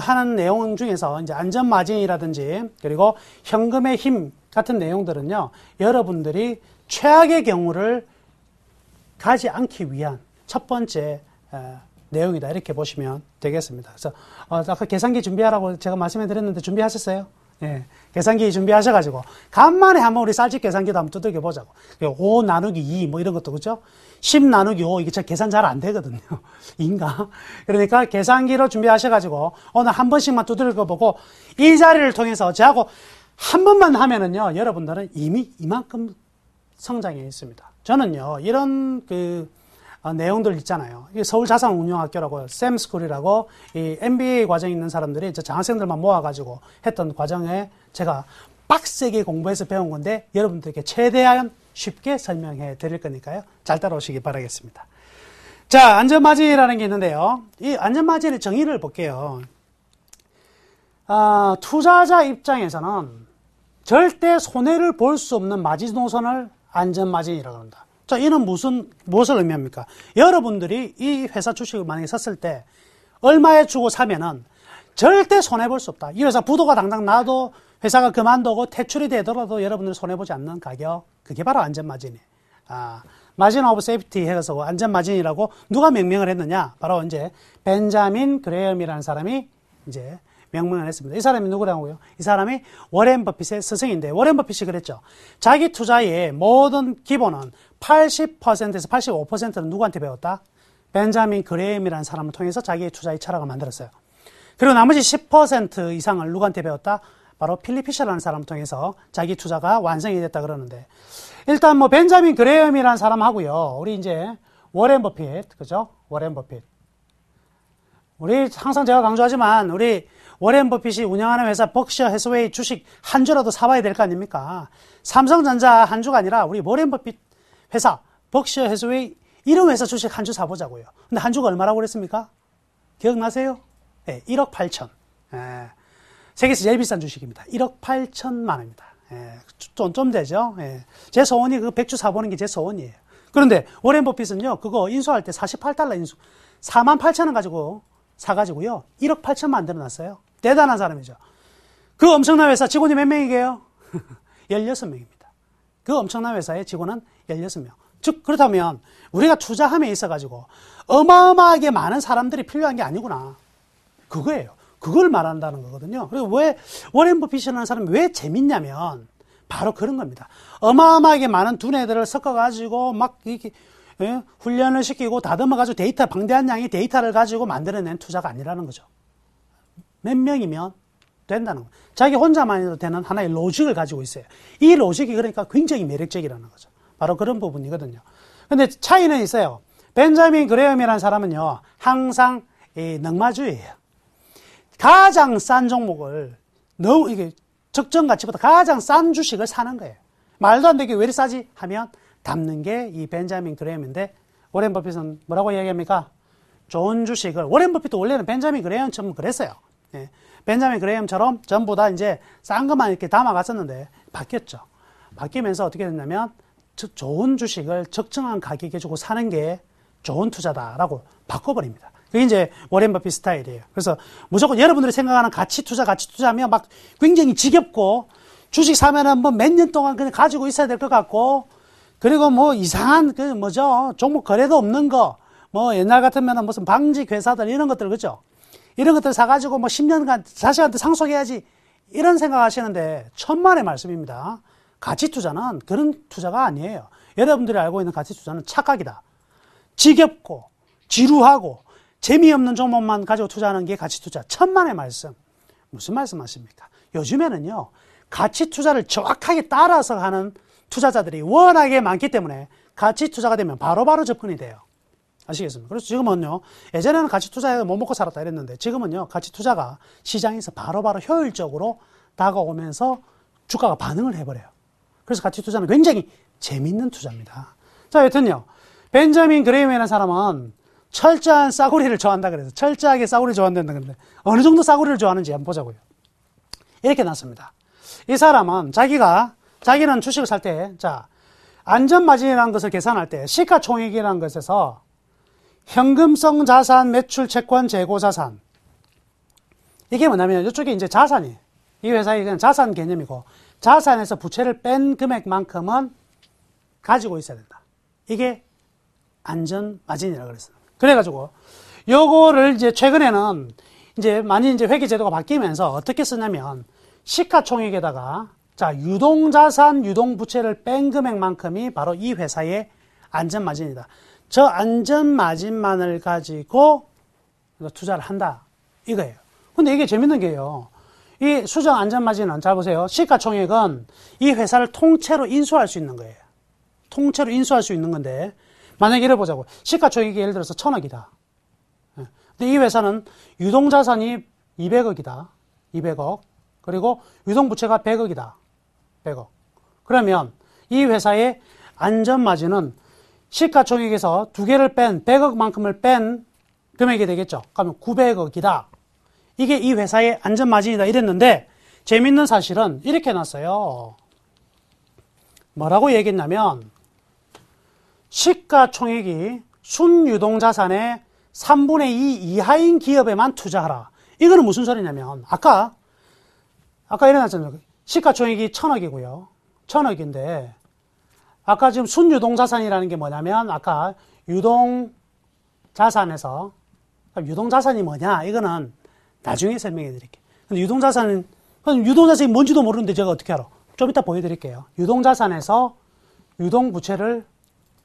Speaker 2: 하는 내용 중에서 이제 안전마진이라든지 그리고 현금의 힘 같은 내용들은요, 여러분들이 최악의 경우를 가지 않기 위한 첫 번째 내용이다. 이렇게 보시면 되겠습니다. 그래서 아까 계산기 준비하라고 제가 말씀해 드렸는데 준비하셨어요? 예, 계산기 준비하셔가지고 간만에 한번 우리 쌀집 계산기도 한번 두들겨 보자고. 5 나누기 2 뭐 이런 것도 그죠? 10 나누기 5 이게 계산 잘 안 되거든요. 인가? 그러니까 계산기로 준비하셔가지고 오늘 한 번씩만 두들겨 보고 이 자리를 통해서 저하고 한 번만 하면은요, 여러분들은 이미 이만큼 성장해 있습니다. 저는요, 이런 내용들 있잖아요. 서울자산운용학교라고 샘스쿨이라고 이 MBA 과정에 있는 사람들이 장학생들만 모아가지고 했던 과정에 제가 빡세게 공부해서 배운 건데 여러분들에게 최대한 쉽게 설명해 드릴 거니까요. 잘 따라오시기 바라겠습니다. 자, 안전마진이라는 게 있는데요. 이 안전마진의 정의를 볼게요. 투자자 입장에서는 절대 손해를 볼 수 없는 마지노선을 안전마진이라고 합니다. 자, 이는 무엇을 의미합니까? 여러분들이 이 회사 주식을 만약에 샀을 때 얼마에 주고 사면은 절대 손해볼 수 없다. 이 회사 부도가 당장 나도 회사가 그만두고 퇴출이 되더라도 여러분들 손해보지 않는 가격, 그게 바로 안전마진이에요. 마진 오브 세이프티 해서 안전마진이라고 누가 명명을 했느냐? 바로 이제 벤자민 그레엄이라는 사람이 이제 명명을 했습니다. 이 사람이 누구라고요? 이 사람이 워렌 버핏의 스승인데, 워렌 버핏이 그랬죠. 자기 투자의 모든 기본은 80%에서 85%는 누구한테 배웠다? 벤자민 그레엄이라는 사람을 통해서 자기의 투자의 철학을 만들었어요. 그리고 나머지 10% 이상을 누구한테 배웠다? 바로 필립 피셔라는 사람을 통해서 자기 투자가 완성이 됐다 그러는데, 일단 뭐 벤자민 그레엄이라는 사람하고요, 우리 이제 워렌 버핏, 그죠? 워렌 버핏. 우리 항상 제가 강조하지만 우리 워렌 버핏이 운영하는 회사 벅셔 해스웨이 주식 한 주라도 사봐야 될 거 아닙니까? 삼성전자 한 주가 아니라 우리 워렌 버핏 회사 벅셔 해스웨이 이런 회사 주식 한 주 사보자고요. 근데 한 주가 얼마라고 그랬습니까? 기억나세요? 네, 1억 8천. 예, 세계에서 제일 비싼 주식입니다. 1억 8천만 원입니다. 예, 좀 되죠? 예, 제 소원이 그 100주 사보는 게 제 소원이에요. 그런데 워렌 버핏은요, 그거 인수할 때 48달러 인수, 4만 8천 원 가지고 사가지고요, 1억 8천 만들어놨어요. 대단한 사람이죠. 그 엄청난 회사 직원이 몇 명이게요? 16명입니다. 그 엄청난 회사의 직원은 16명. 즉, 그렇다면 우리가 투자함에 있어가지고 어마어마하게 많은 사람들이 필요한 게 아니구나. 그거예요. 그걸 말한다는 거거든요. 그리고 왜 워렌 버핏이라는 사람이 왜 재밌냐면 바로 그런 겁니다. 어마어마하게 많은 두뇌들을 섞어가지고 막 이렇게 훈련을 시키고 다듬어가지고 데이터, 방대한 양의 데이터를 가지고 만들어낸 투자가 아니라는 거죠. 몇 명이면 된다는 거예요. 자기 혼자만 해도 되는 하나의 로직을 가지고 있어요. 이 로직이 그러니까 굉장히 매력적이라는 거죠. 바로 그런 부분이거든요. 근데 차이는 있어요. 벤자민 그레엄이라는 사람은요, 항상 넉마주의예요. 가장 싼 종목을 너무 이게 적정 가치보다 가장 싼 주식을 사는 거예요. 말도 안 되게 왜 이리 싸지 하면 담는 게 이 벤자민 그레엄인데, 워렌 버핏은 뭐라고 이야기합니까? 좋은 주식을, 워렌 버핏도 원래는 벤자민 그레엄처럼 그랬어요. 예, 벤자민 그레엄처럼 전부 다 이제 싼 것만 이렇게 담아갔었는데 바뀌었죠. 바뀌면서 어떻게 됐냐면 좋은 주식을 적정한 가격에 주고 사는 게 좋은 투자다라고 바꿔버립니다. 그게 이제 워렌 버핏 스타일이에요. 그래서 무조건 여러분들이 생각하는 가치 투자하면 막 굉장히 지겹고, 주식 사면은 뭐 몇 년 동안 그냥 가지고 있어야 될 것 같고, 그리고 뭐 이상한 종목 거래도 없는 거, 뭐 옛날 같으면은 무슨 방직 회사들 이런 것들, 그죠? 이런 것들 사가지고 뭐 10년간 자식한테 상속해야지, 이런 생각 하시는데 천만의 말씀입니다. 가치 투자는 그런 투자가 아니에요. 여러분들이 알고 있는 가치 투자는 착각이다. 지겹고 지루하고 재미없는 종목만 가지고 투자하는 게 가치 투자. 천만의 말씀. 무슨 말씀 하십니까? 요즘에는요, 가치 투자를 정확하게 따라서 하는 투자자들이 워낙에 많기 때문에 가치 투자가 되면 바로바로 접근이 돼요. 아시겠습니까? 그래서 지금은요, 예전에는 가치 투자해서 못 먹고 살았다 이랬는데, 지금은요, 가치 투자가 시장에서 바로바로 효율적으로 다가오면서 주가가 반응을 해버려요. 그래서 가치 투자는 굉장히 재밌는 투자입니다. 자, 여튼요, 벤자민 그레엄이라는 사람은 철저한 싸구리를 좋아한다 그래서 철저하게 싸구리를 좋아한다는 건데 어느 정도 싸구리를 좋아하는지 한번 보자고요. 이렇게 났습니다. 이 사람은 자기는 주식을 살 때, 자, 안전마진이라는 것을 계산할 때 시가총액이라는 것에서 현금성 자산, 매출, 채권, 재고 자산. 이게 뭐냐면 이쪽에 이제 자산이에요. 이 회사의 그냥 자산 개념이고 자산에서 부채를 뺀 금액만큼은 가지고 있어야 된다. 이게 안전마진이라고 그랬어요. 그래가지고 요거를 이제 최근에는 이제 많이 이제 회계제도가 바뀌면서 어떻게 쓰냐면 시가총액에다가 자, 유동자산, 유동부채를 뺀 금액만큼이 바로 이 회사의 안전마진이다. 저 안전마진만을 가지고 투자를 한다. 이거예요. 근데 이게 재밌는 게요. 이 수정 안전마진은, 잘 보세요. 시가총액은 이 회사를 통째로 인수할 수 있는 거예요. 통째로 인수할 수 있는 건데, 만약에 이래 보자고. 시가총액이 예를 들어서 1,000억이다. 근데 이 회사는 유동자산이 200억이다. 200억. 그리고 유동부채가 100억이다. 100억. 그러면 이 회사의 안전마진은 시가총액에서 두 개를 뺀 100억만큼을 뺀 금액이 되겠죠. 그러면 900억이다. 이게 이 회사의 안전마진이다 이랬는데 재밌는 사실은 이렇게 해놨어요. 뭐라고 얘기했냐면 시가총액이 순유동자산의 3분의 2 이하인 기업에만 투자하라. 이거는 무슨 소리냐면 아까 일어났잖아요. 시가총액이 1,000억이고요. 1,000억인데 아까 지금 순유동자산이라는 게 뭐냐면 아까 유동자산에서 유동자산이 뭐냐 이거는 나중에 설명해 드릴게요. 근데 유동자산이 뭔지도 모르는데 제가 어떻게 알아? 좀 이따 보여드릴게요. 유동자산에서 유동부채를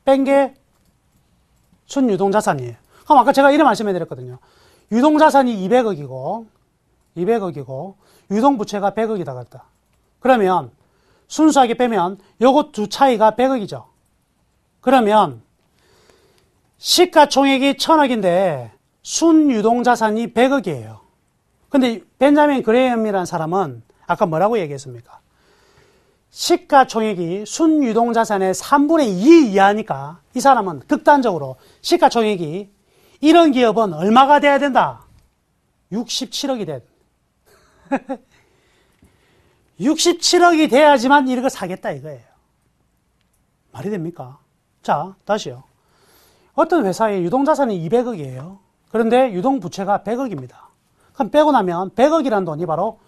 Speaker 2: 뺀 게 순유동자산이에요. 그럼 아까 제가 이런 말씀해 드렸거든요. 유동자산이 200억이고 유동부채가 100억이다 그랬다. 그러면 순수하게 빼면 요것 두 차이가 100억이죠. 그러면 시가총액이 1,000억인데 순유동자산이 100억이에요. 근데 벤자민 그레이엄이라는 사람은 아까 뭐라고 얘기했습니까? 시가총액이 순유동자산의 3분의 2 이하니까 이 사람은 극단적으로 시가총액이 이런 기업은 얼마가 돼야 된다? 67억이 돼야 된다. 67억이 돼야지만 이걸 사겠다 이거예요. 말이 됩니까? 자, 다시요. 어떤 회사의 유동자산이 200억이에요. 그런데 유동부채가 100억입니다. 그럼 빼고 나면 100억이라는 돈이 바로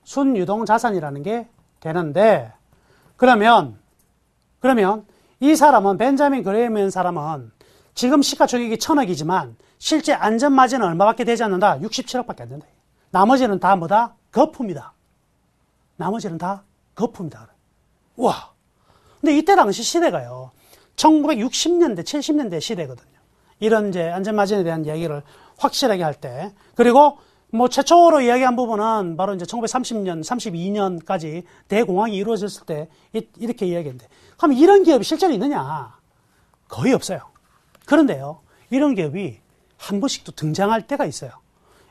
Speaker 2: 순유동자산이라는 게 되는데 그러면 이 사람은 벤자민 그레이엄 사람은 지금 시가총액이 1,000억이지만 실제 안전마진은 얼마밖에 되지 않는다? 67억밖에 안 된다. 나머지는 다 뭐다? 거품이다. 나머지는 다 거품이다. 와. 근데 이때 당시 시대가요. 1960년대, 70년대 시대거든요. 이런 이제 안전마진에 대한 이야기를 확실하게 할 때. 그리고 뭐 최초로 이야기한 부분은 바로 이제 1930년, 32년까지 대공황이 이루어졌을 때 이렇게 이야기했는데. 그럼 이런 기업이 실제로 있느냐? 거의 없어요. 그런데요. 이런 기업이 한 번씩 또 등장할 때가 있어요.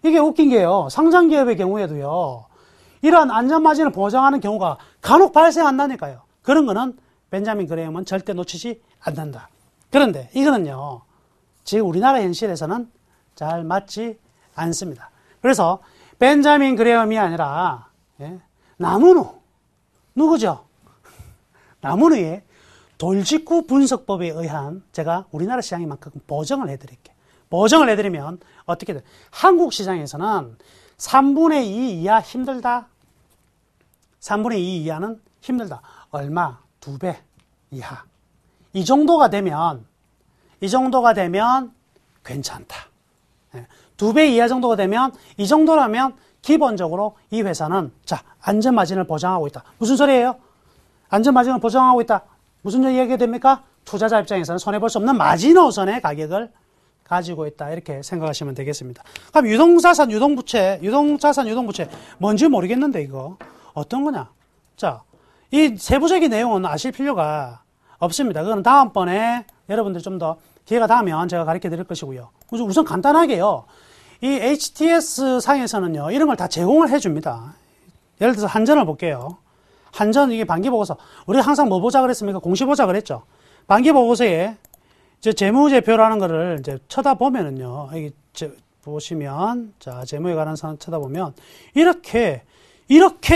Speaker 2: 이게 웃긴 게요. 상장 기업의 경우에도요. 이러한 안전마진을 보장하는 경우가 간혹 발생한다니까요. 그런 거는 벤자민 그레이엄은 절대 놓치지 않는다. 그런데 이거는요. 지금 우리나라 현실에서는 잘 맞지 않습니다. 그래서 벤자민 그레이엄이 아니라 나무누 누구죠? 나무누의 돌직구 분석법에 의한 제가 우리나라 시장에만큼 보정을 해드릴게요. 보정을 해드리면 어떻게 돼? 한국 시장에서는 3분의 2 이하 힘들다. 3분의 2 이하는 힘들다. 얼마? 2배 이하. 이 정도가 되면 괜찮다. 2배 이하 정도가 되면 이 정도라면 기본적으로 이 회사는 자, 안전마진을 보장하고 있다. 무슨 소리예요? 안전마진을 보장하고 있다. 무슨 이야기가 됩니까? 투자자 입장에서는 손해볼 수 없는 마지노선의 가격을 가지고 있다. 이렇게 생각하시면 되겠습니다. 그럼 유동자산, 유동부채 뭔지 모르겠는데 이거 어떤 거냐? 자, 이 세부적인 내용은 아실 필요가 없습니다. 그건 다음번에 여러분들 좀 더 기회가 닿으면 제가 가르쳐 드릴 것이고요. 우선 간단하게요. 이 HTS 상에서는요, 이런 걸 다 제공을 해줍니다. 예를 들어서 한전을 볼게요. 한전 이게 반기보고서. 우리가 항상 뭐 보자 그랬습니까? 공시 보자 그랬죠. 반기보고서에 이제 재무제표라는 거를 이제 쳐다보면은요, 여기 보시면, 자, 재무에 관한 사항 쳐다보면, 이렇게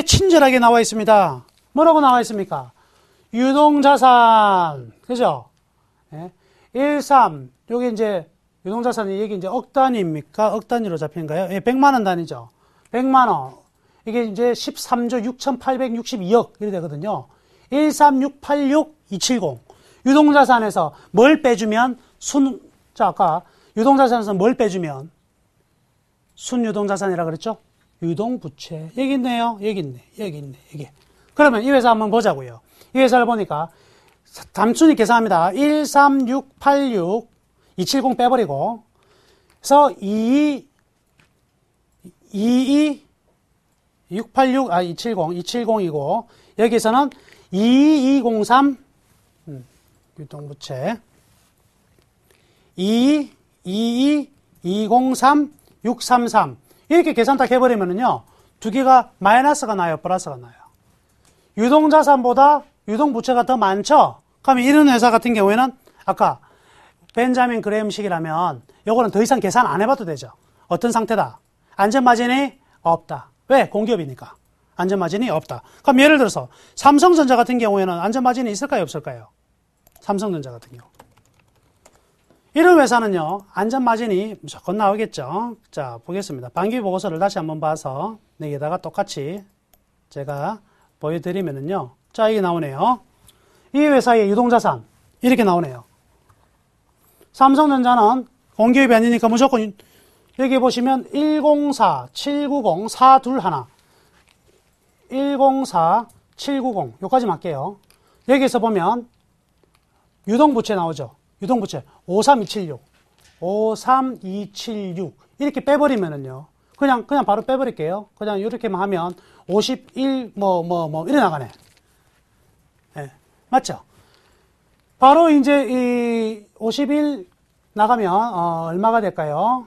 Speaker 2: 친절하게 나와 있습니다. 뭐라고 나와 있습니까? 유동자산, 그죠? 예? 13, 요게 이제, 유동자산이 여기 이제 억 단위입니까? 억 단위로 잡힌가요? 예, 100만원 단위죠. 100만원. 이게 이제 13조 6,862억, 이렇게 되거든요. 13686,270. 유동자산에서 뭘 빼주면, 자, 아까, 유동자산에서 뭘 빼주면, 순유동자산이라 그랬죠? 유동부채. 여기 있네요. 여기 있네. 여기 있네. 여기. 그러면 이 회사 한번 보자고요. 이 회사를 보니까 단순히 계산합니다. 13686 270 빼버리고 그래서 270이고 여기서는 2203 유동부채 223 633 이렇게 계산 딱 해버리면은요 두 개가 마이너스가 나요, 플러스가 나요. 유동자산보다 유동부채가 더 많죠? 그러면 이런 회사 같은 경우에는 아까 벤자민 그레임식이라면 요거는 더 이상 계산 안 해봐도 되죠. 어떤 상태다? 안전마진이 없다. 왜? 공기업이니까. 안전마진이 없다. 그럼 예를 들어서 삼성전자 같은 경우에는 안전마진이 있을까요? 없을까요? 삼성전자 같은 경우. 이런 회사는요, 안전마진이 무조건 나오겠죠. 자, 보겠습니다. 반기보고서를 다시 한번 봐서 여기다가 똑같이 제가 보여드리면은요. 자, 이게 나오네요. 이 회사의 유동자산. 이렇게 나오네요. 삼성전자는 공기업이 아니니까 무조건 여기 보시면 104, 790, 421. 104, 790. 요까지 맞게요. 여기서 보면 유동부채 나오죠. 유동부채 53276. 53276. 이렇게 빼버리면은요. 그냥 바로 빼버릴게요. 그냥 이렇게만 하면 51, 이래 나가네. 예. 맞죠? 바로 이제 이 51 나가면, 얼마가 될까요?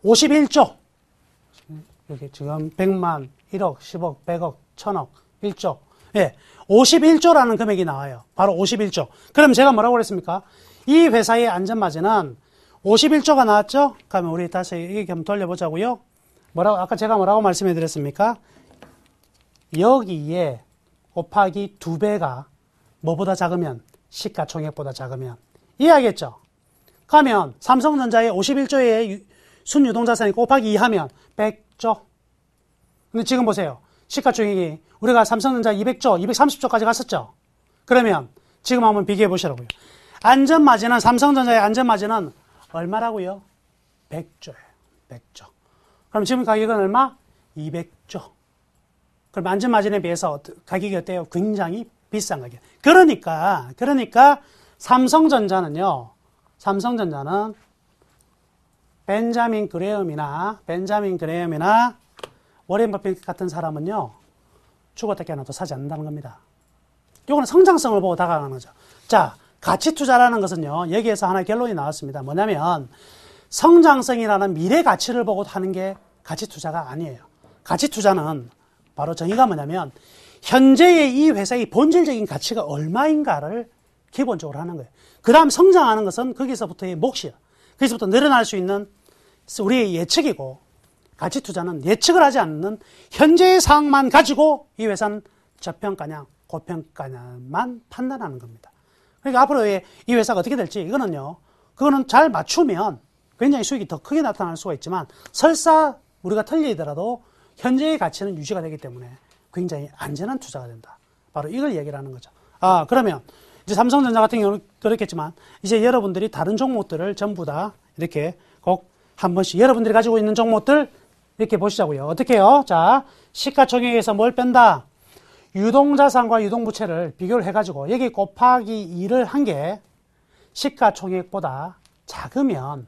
Speaker 2: 51조. 여기 지금 100만, 1억, 10억, 100억, 1000억, 1조. 예. 51조라는 금액이 나와요. 바로 51조. 그럼 제가 뭐라고 그랬습니까? 이 회사의 안전마진은 51조가 나왔죠? 그러면 우리 다시 이렇게 한번 돌려보자고요. 아까 제가 뭐라고 말씀해 드렸습니까? 여기에 곱하기 2배가 뭐보다 작으면? 시가총액보다 작으면. 이해하겠죠? 그러면 삼성전자의 51조의 순유동자산이 곱하기 2 하면 100조. 근데 지금 보세요. 시가총액이 우리가 삼성전자 200조, 230조까지 갔었죠? 그러면 지금 한번 비교해 보시라고요. 안전마진은, 삼성전자의 안전마진은 얼마라고요? 100조예요. 100조. 그럼 지금 가격은 얼마? 200조. 그럼 안전마진에 비해서 가격이 어때요? 굉장히 비싼 가격. 그러니까 삼성전자는 벤자민 그레엄이나 워렌 버핏 같은 사람은요, 죽었다 깨어나도 사지 않는다는 겁니다. 요거는 성장성을 보고 다가가는 거죠. 자, 가치 투자라는 것은요, 여기에서 하나의 결론이 나왔습니다. 뭐냐면, 성장성이라는 미래 가치를 보고 하는 게 가치 투자가 아니에요. 가치 투자는 바로 정의가 뭐냐면, 현재의 이 회사의 본질적인 가치가 얼마인가를 기본적으로 하는 거예요. 그 다음 성장하는 것은 거기서부터의 몫이에요. 거기서부터 늘어날 수 있는 우리의 예측이고, 가치 투자는 예측을 하지 않는 현재의 상황만 가지고 이 회사는 저평가냐, 고평가냐만 판단하는 겁니다. 그러니까 앞으로 이 회사가 어떻게 될지 그거는 잘 맞추면 굉장히 수익이 더 크게 나타날 수가 있지만 설사 우리가 틀리더라도 현재의 가치는 유지가 되기 때문에 굉장히 안전한 투자가 된다. 바로 이걸 얘기를 하는 거죠. 그러면 이제 삼성전자 같은 경우는 그렇겠지만 이제 여러분들이 다른 종목들을 전부 다 이렇게 꼭 한 번씩 여러분들이 가지고 있는 종목들 이렇게 보시자고요. 어떻게 해요? 자, 시가총액에서 뭘 뺀다? 유동자산과 유동부채를 비교를 해가지고 여기 곱하기 2를 한 게 시가총액보다 작으면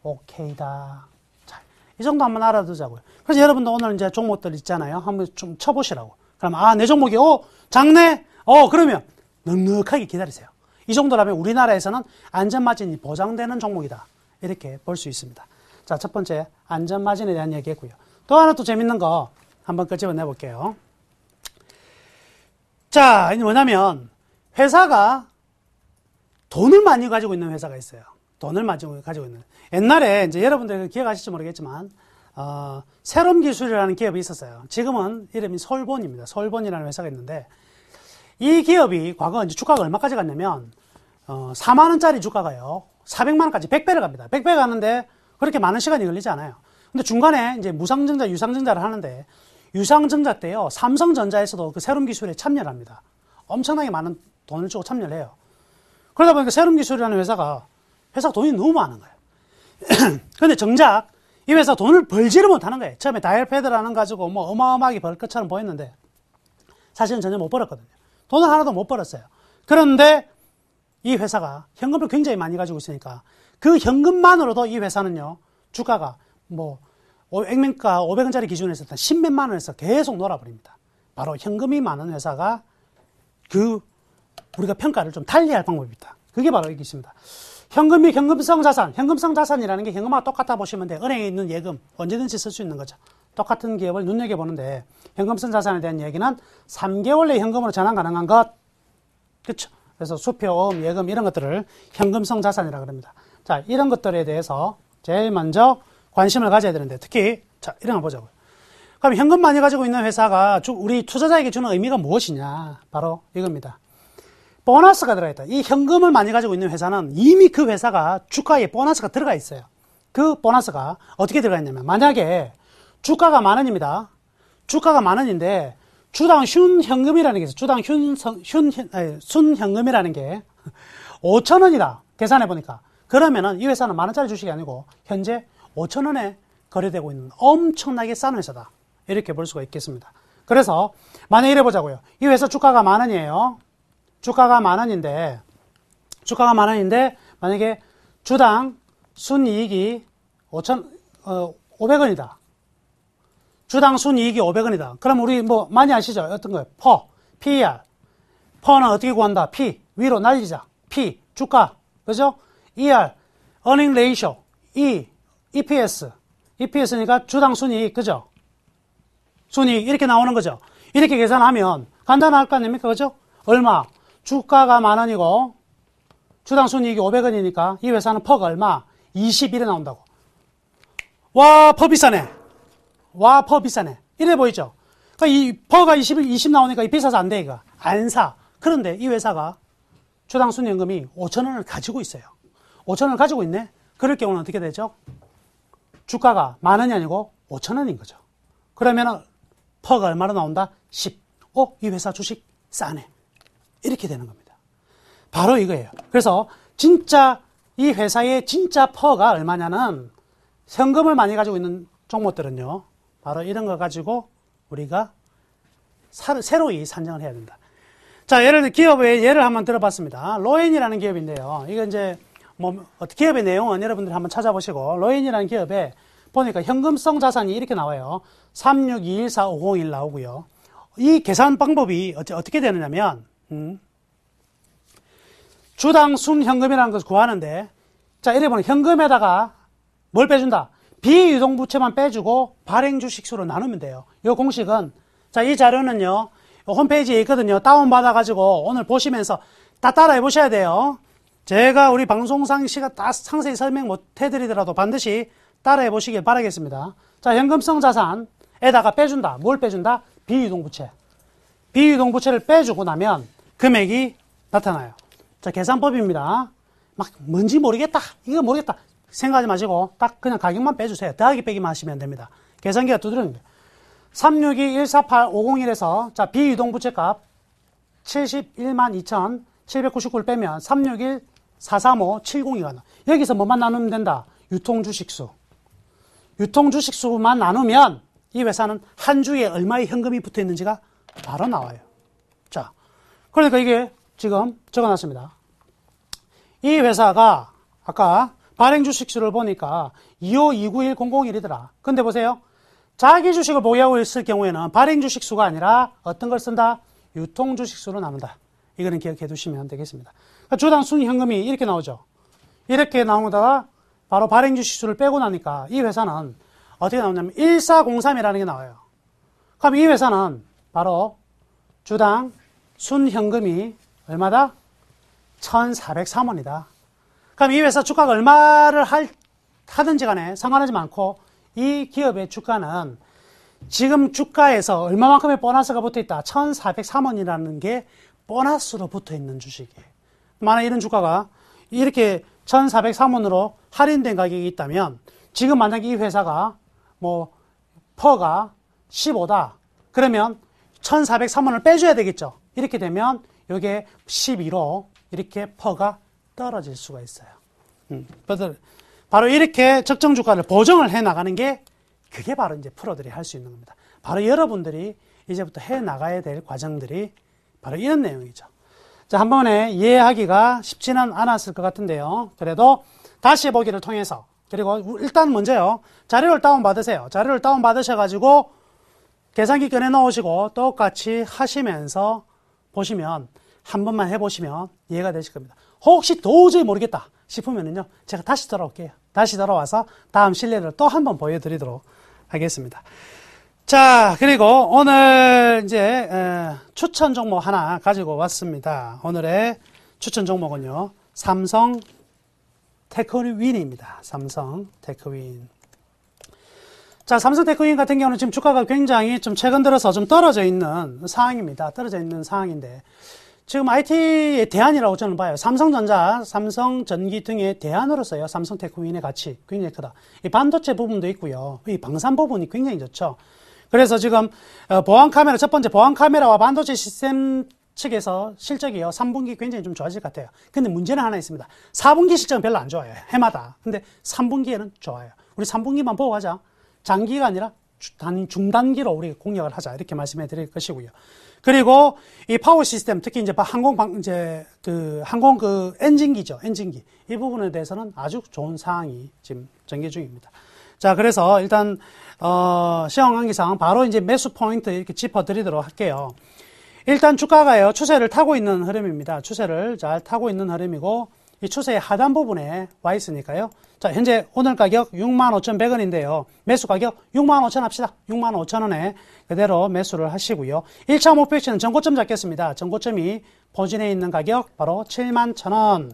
Speaker 2: 오케이다. 자, 이 정도 한번 알아두자고요. 그래서 여러분도 오늘 이제 종목들 있잖아요. 한번 좀 쳐보시라고. 그럼 내 종목이 작네? 그러면 넉넉하게 기다리세요. 이 정도라면 우리나라에서는 안전마진이 보장되는 종목이다. 이렇게 볼 수 있습니다. 자, 첫 번째 안전마진에 대한 얘기했고요. 또 하나 또 재밌는 거 한번 끄집어내 볼게요. 자, 이제 뭐냐면 회사가 돈을 많이 가지고 있는 회사가 있어요. 돈을 많이 가지고 있는. 옛날에 이제 여러분들 기억하실지 모르겠지만 세롬 기술이라는 기업이 있었어요. 지금은 이름이 솔본입니다. 솔본이라는 회사가 있는데 이 기업이 과거 이제 주가가 얼마까지 갔냐면 4만 원짜리 주가가요. 400만 원까지 100배를 갑니다. 100배 가는데 그렇게 많은 시간이 걸리지 않아요. 근데 중간에 이제 무상증자, 유상증자를 하는데 유상증자 때요. 삼성전자에서도 그 세롬 기술에 참여를 합니다. 엄청나게 많은 돈을 주고 참여를 해요. 그러다 보니까 세롬 기술이라는 회사가 돈이 너무 많은 거예요. 근데 정작 이 회사 돈을 벌지를 못하는 거예요. 처음에 다이얼패드라는 가지고 뭐 어마어마하게 벌 것처럼 보였는데 사실은 전혀 못 벌었거든요. 돈을 하나도 못 벌었어요. 그런데 이 회사가 현금을 굉장히 많이 가지고 있으니까 그 현금만으로도 이 회사는요, 주가가 뭐 액면가 500원짜리 기준에서 10몇만 원에서 계속 놀아버립니다. 바로 현금이 많은 회사가 우리가 평가를 좀 달리할 방법이 있다. 그게 바로 여기 있습니다. 현금이 현금성 자산, 현금성 자산이라는 게 현금하고 똑같아 보시면 돼요. 은행에 있는 예금, 언제든지 쓸 수 있는 거죠. 똑같은 기업을 눈여겨보는데, 현금성 자산에 대한 얘기는 3개월 내 현금으로 전환 가능한 것. 그쵸? 그래서 수표, 예금, 이런 것들을 현금성 자산이라고 합니다. 자, 이런 것들에 대해서 제일 먼저 관심을 가져야 되는데, 특히, 자, 이런 거 보자고요. 그럼 현금 많이 가지고 있는 회사가 우리 투자자에게 주는 의미가 무엇이냐? 바로 이겁니다. 보너스가 들어가 있다. 이 현금을 많이 가지고 있는 회사는 이미 그 회사가 주가에 보너스가 들어가 있어요. 그 보너스가 어떻게 들어가 있냐면, 만약에 주가가 만 원입니다. 주가가 만 원인데, 주당 순현금이라는 게 있어요. 주당 순현금이라는 게 5천 원이다. 계산해보니까. 그러면은 이 회사는 만 원짜리 주식이 아니고, 현재 5천 원에 거래되고 있는 엄청나게 싼 회사다. 이렇게 볼 수가 있겠습니다. 그래서, 만약에 이래 보자고요. 이 회사 주가가 만 원이에요. 주가가 만 원인데, 만약에 주당 순이익이 500원이다. 주당 순이익이 500원이다. 그럼 우리 뭐 많이 아시죠? 어떤 거예요? PER. 퍼는 어떻게 구한다? P. 위로 날리자. P. 주가. 그죠? ER. Earning Ratio. E. EPS. EPS니까 주당 순이익. 그죠? 순이익. 이렇게 나오는 거죠. 이렇게 계산하면 간단할 거 아닙니까? 그죠? 얼마? 주가가 만 원이고 주당 순이익이 500원이니까 이 회사는 퍼가 얼마? 21에 나온다고. 와, 퍼 비싸네. 와, 퍼 비싸네. 이래 보이죠? 그러니까 이 퍼가 20 나오니까 이 비싸서 안 돼, 이거. 안 사. 그런데 이 회사가 주당 순이익금이 5,000원을 가지고 있어요. 5,000원을 가지고 있네? 그럴 경우는 어떻게 되죠? 주가가 만 원이 아니고 5,000원인 거죠. 그러면 퍼가 얼마로 나온다? 10. 이 회사 주식 싸네. 이렇게 되는 겁니다. 바로 이거예요. 그래서 진짜 이 회사의 진짜 퍼가 얼마냐는 현금을 많이 가지고 있는 종목들은요. 바로 이런 거 가지고 우리가 새로이 산정을 해야 된다. 자, 기업의 예를 한번 들어봤습니다. 로엔이라는 기업인데요. 이거 이제 기업의 내용은 여러분들이 한번 찾아보시고 로엔이라는 기업에 보니까 현금성 자산이 이렇게 나와요. 36214,501 나오고요. 이 계산 방법이 어떻게 되느냐면 주당 순현금이라는 것을 구하는데, 자, 이래 보면 현금에다가 뭘 빼준다? 비유동부채만 빼주고 발행주식수로 나누면 돼요. 이 공식은, 자, 이 자료는요, 홈페이지에 있거든요. 다운받아가지고 오늘 보시면서 다 따라해 보셔야 돼요. 제가 우리 방송상 시간 다 상세히 설명 못 해드리더라도 반드시 따라해 보시길 바라겠습니다. 자, 현금성 자산에다가 빼준다. 뭘 빼준다? 비유동부채. 비유동부채를 빼주고 나면 금액이 나타나요. 자, 계산법입니다. 막 뭔지 모르겠다. 이거 모르겠다. 생각하지 마시고 딱 그냥 가격만 빼주세요. 더하기 빼기만 하시면 됩니다. 계산기가 두드러는 거예요. 362,148,501에서 자, 비유동부채값 712,799를 빼면 361,435,702가 나. 여기서 뭐만 나누면 된다? 유통주식수. 유통주식수만 나누면 이 회사는 한 주에 얼마의 현금이 붙어 있는지가 바로 나와요. 자, 그러니까 이게 지금 적어놨습니다. 이 회사가 아까 발행주식수를 보니까 25291001이더라. 근데 보세요. 자기 주식을 보유하고 있을 경우에는 발행주식수가 아니라 어떤 걸 쓴다? 유통주식수로 나눈다. 이거는 기억해 두시면 되겠습니다. 그러니까 주당 순현금이 이렇게 나오죠. 이렇게 나오다가 바로 발행주식수를 빼고 나니까 이 회사는 어떻게 나오냐면 1403이라는 게 나와요. 그럼 이 회사는 바로 주당 순현금이 얼마다? 1,403원이다. 그럼 이 회사 주가가 얼마를 하든지 간에 상관하지 않고 이 기업의 주가는 지금 주가에서 얼마만큼의 보너스가 붙어 있다. 1,403원이라는 게 보너스로 붙어 있는 주식이에요. 만약 이런 주가가 이렇게 1,403원으로 할인된 가격이 있다면 지금 만약 이 회사가 뭐 퍼가 15다. 그러면 1,403원을 빼줘야 되겠죠. 이렇게 되면 이게 12로 이렇게 퍼가 떨어질 수가 있어요. 바로 이렇게 적정 주가를 보정을 해 나가는 게 그게 바로 이제 프로들이 할 수 있는 겁니다. 바로 여러분들이 이제부터 해 나가야 될 과정들이 바로 이런 내용이죠. 자, 한 번에 이해하기가 쉽지는 않았을 것 같은데요. 그래도 다시 보기를 통해서 그리고 일단 먼저요. 자료를 다운받으세요. 자료를 다운받으셔가지고 계산기 꺼내 놓으시고 똑같이 하시면서 보시면 한 번만 해보시면 이해가 되실 겁니다. 혹시 도저히 모르겠다 싶으면은요. 제가 다시 돌아올게요. 다시 돌아와서 다음 실내를 또 한 번 보여드리도록 하겠습니다. 자, 그리고 오늘 이제 추천 종목 하나 가지고 왔습니다. 오늘의 추천 종목은요. 삼성 테크윈입니다. 삼성 테크윈. 자, 삼성 테크윈 같은 경우는 지금 주가가 굉장히 좀 최근 들어서 좀 떨어져 있는 상황입니다. 떨어져 있는 상황인데 지금 IT의 대안이라고 저는 봐요. 삼성전자, 삼성전기 등의 대안으로서요. 삼성 테크윈의 가치 굉장히 크다. 이 반도체 부분도 있고요. 이 방산 부분이 굉장히 좋죠. 그래서 지금 보안 카메라, 첫 번째 보안 카메라와 반도체 시스템 측에서 실적이요. 3분기 굉장히 좀 좋아질 것 같아요. 근데 문제는 하나 있습니다. 4분기 실적은 별로 안 좋아요. 해마다. 근데 3분기에는 좋아요. 우리 3분기만 보고 가자. 장기가 아니라 중단기로 우리 공략을 하자. 이렇게 말씀해 드릴 것이고요. 그리고 이 파워 시스템, 특히 이제 항공 엔진기죠. 엔진기. 이 부분에 대해서는 아주 좋은 사항이 지금 전개 중입니다. 자, 그래서 일단, 시황 관계상 바로 이제 매수 포인트 이렇게 짚어드리도록 할게요. 일단 주가가요, 추세를 타고 있는 흐름입니다. 추세를 잘 타고 있는 흐름이고, 이 추세의 하단 부분에 와 있으니까요. 자, 현재 오늘 가격 65,100원인데요. 매수 가격 65,000원 합시다. 65,000원에 그대로 매수를 하시고요. 1차 목표치는 전고점 잡겠습니다. 전고점이 포진해 있는 가격 바로 71,000원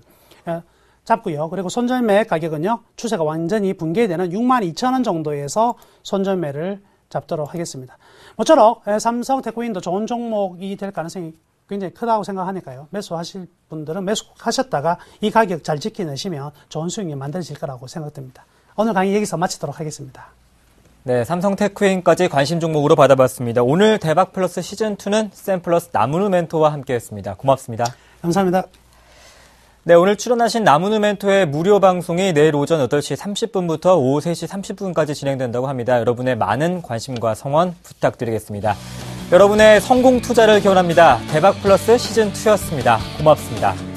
Speaker 2: 잡고요. 그리고 손절매 가격은요. 추세가 완전히 붕괴되는 62,000원 정도에서 손절매를 잡도록 하겠습니다. 모쪼록 삼성 테크윈도 좋은 종목이 될 가능성이 굉장히 크다고 생각하니까요. 매수하실 분들은 매수하셨다가 이 가격 잘 지켜내시면 좋은 수익이 만들어질 거라고 생각됩니다. 오늘 강의 여기서 마치도록 하겠습니다.
Speaker 1: 네, 삼성 테크윈까지 관심 종목으로 받아봤습니다. 오늘 대박 플러스 시즌2는 샘플러스 나무누 멘토와 함께했습니다. 고맙습니다.
Speaker 2: 감사합니다.
Speaker 1: 네, 오늘 출연하신 나무누 멘토의 무료 방송이 내일 오전 8시 30분부터 오후 3시 30분까지 진행된다고 합니다. 여러분의 많은 관심과 성원 부탁드리겠습니다. 여러분의 성공 투자를 기원합니다. 대박 플러스 시즌2였습니다. 고맙습니다.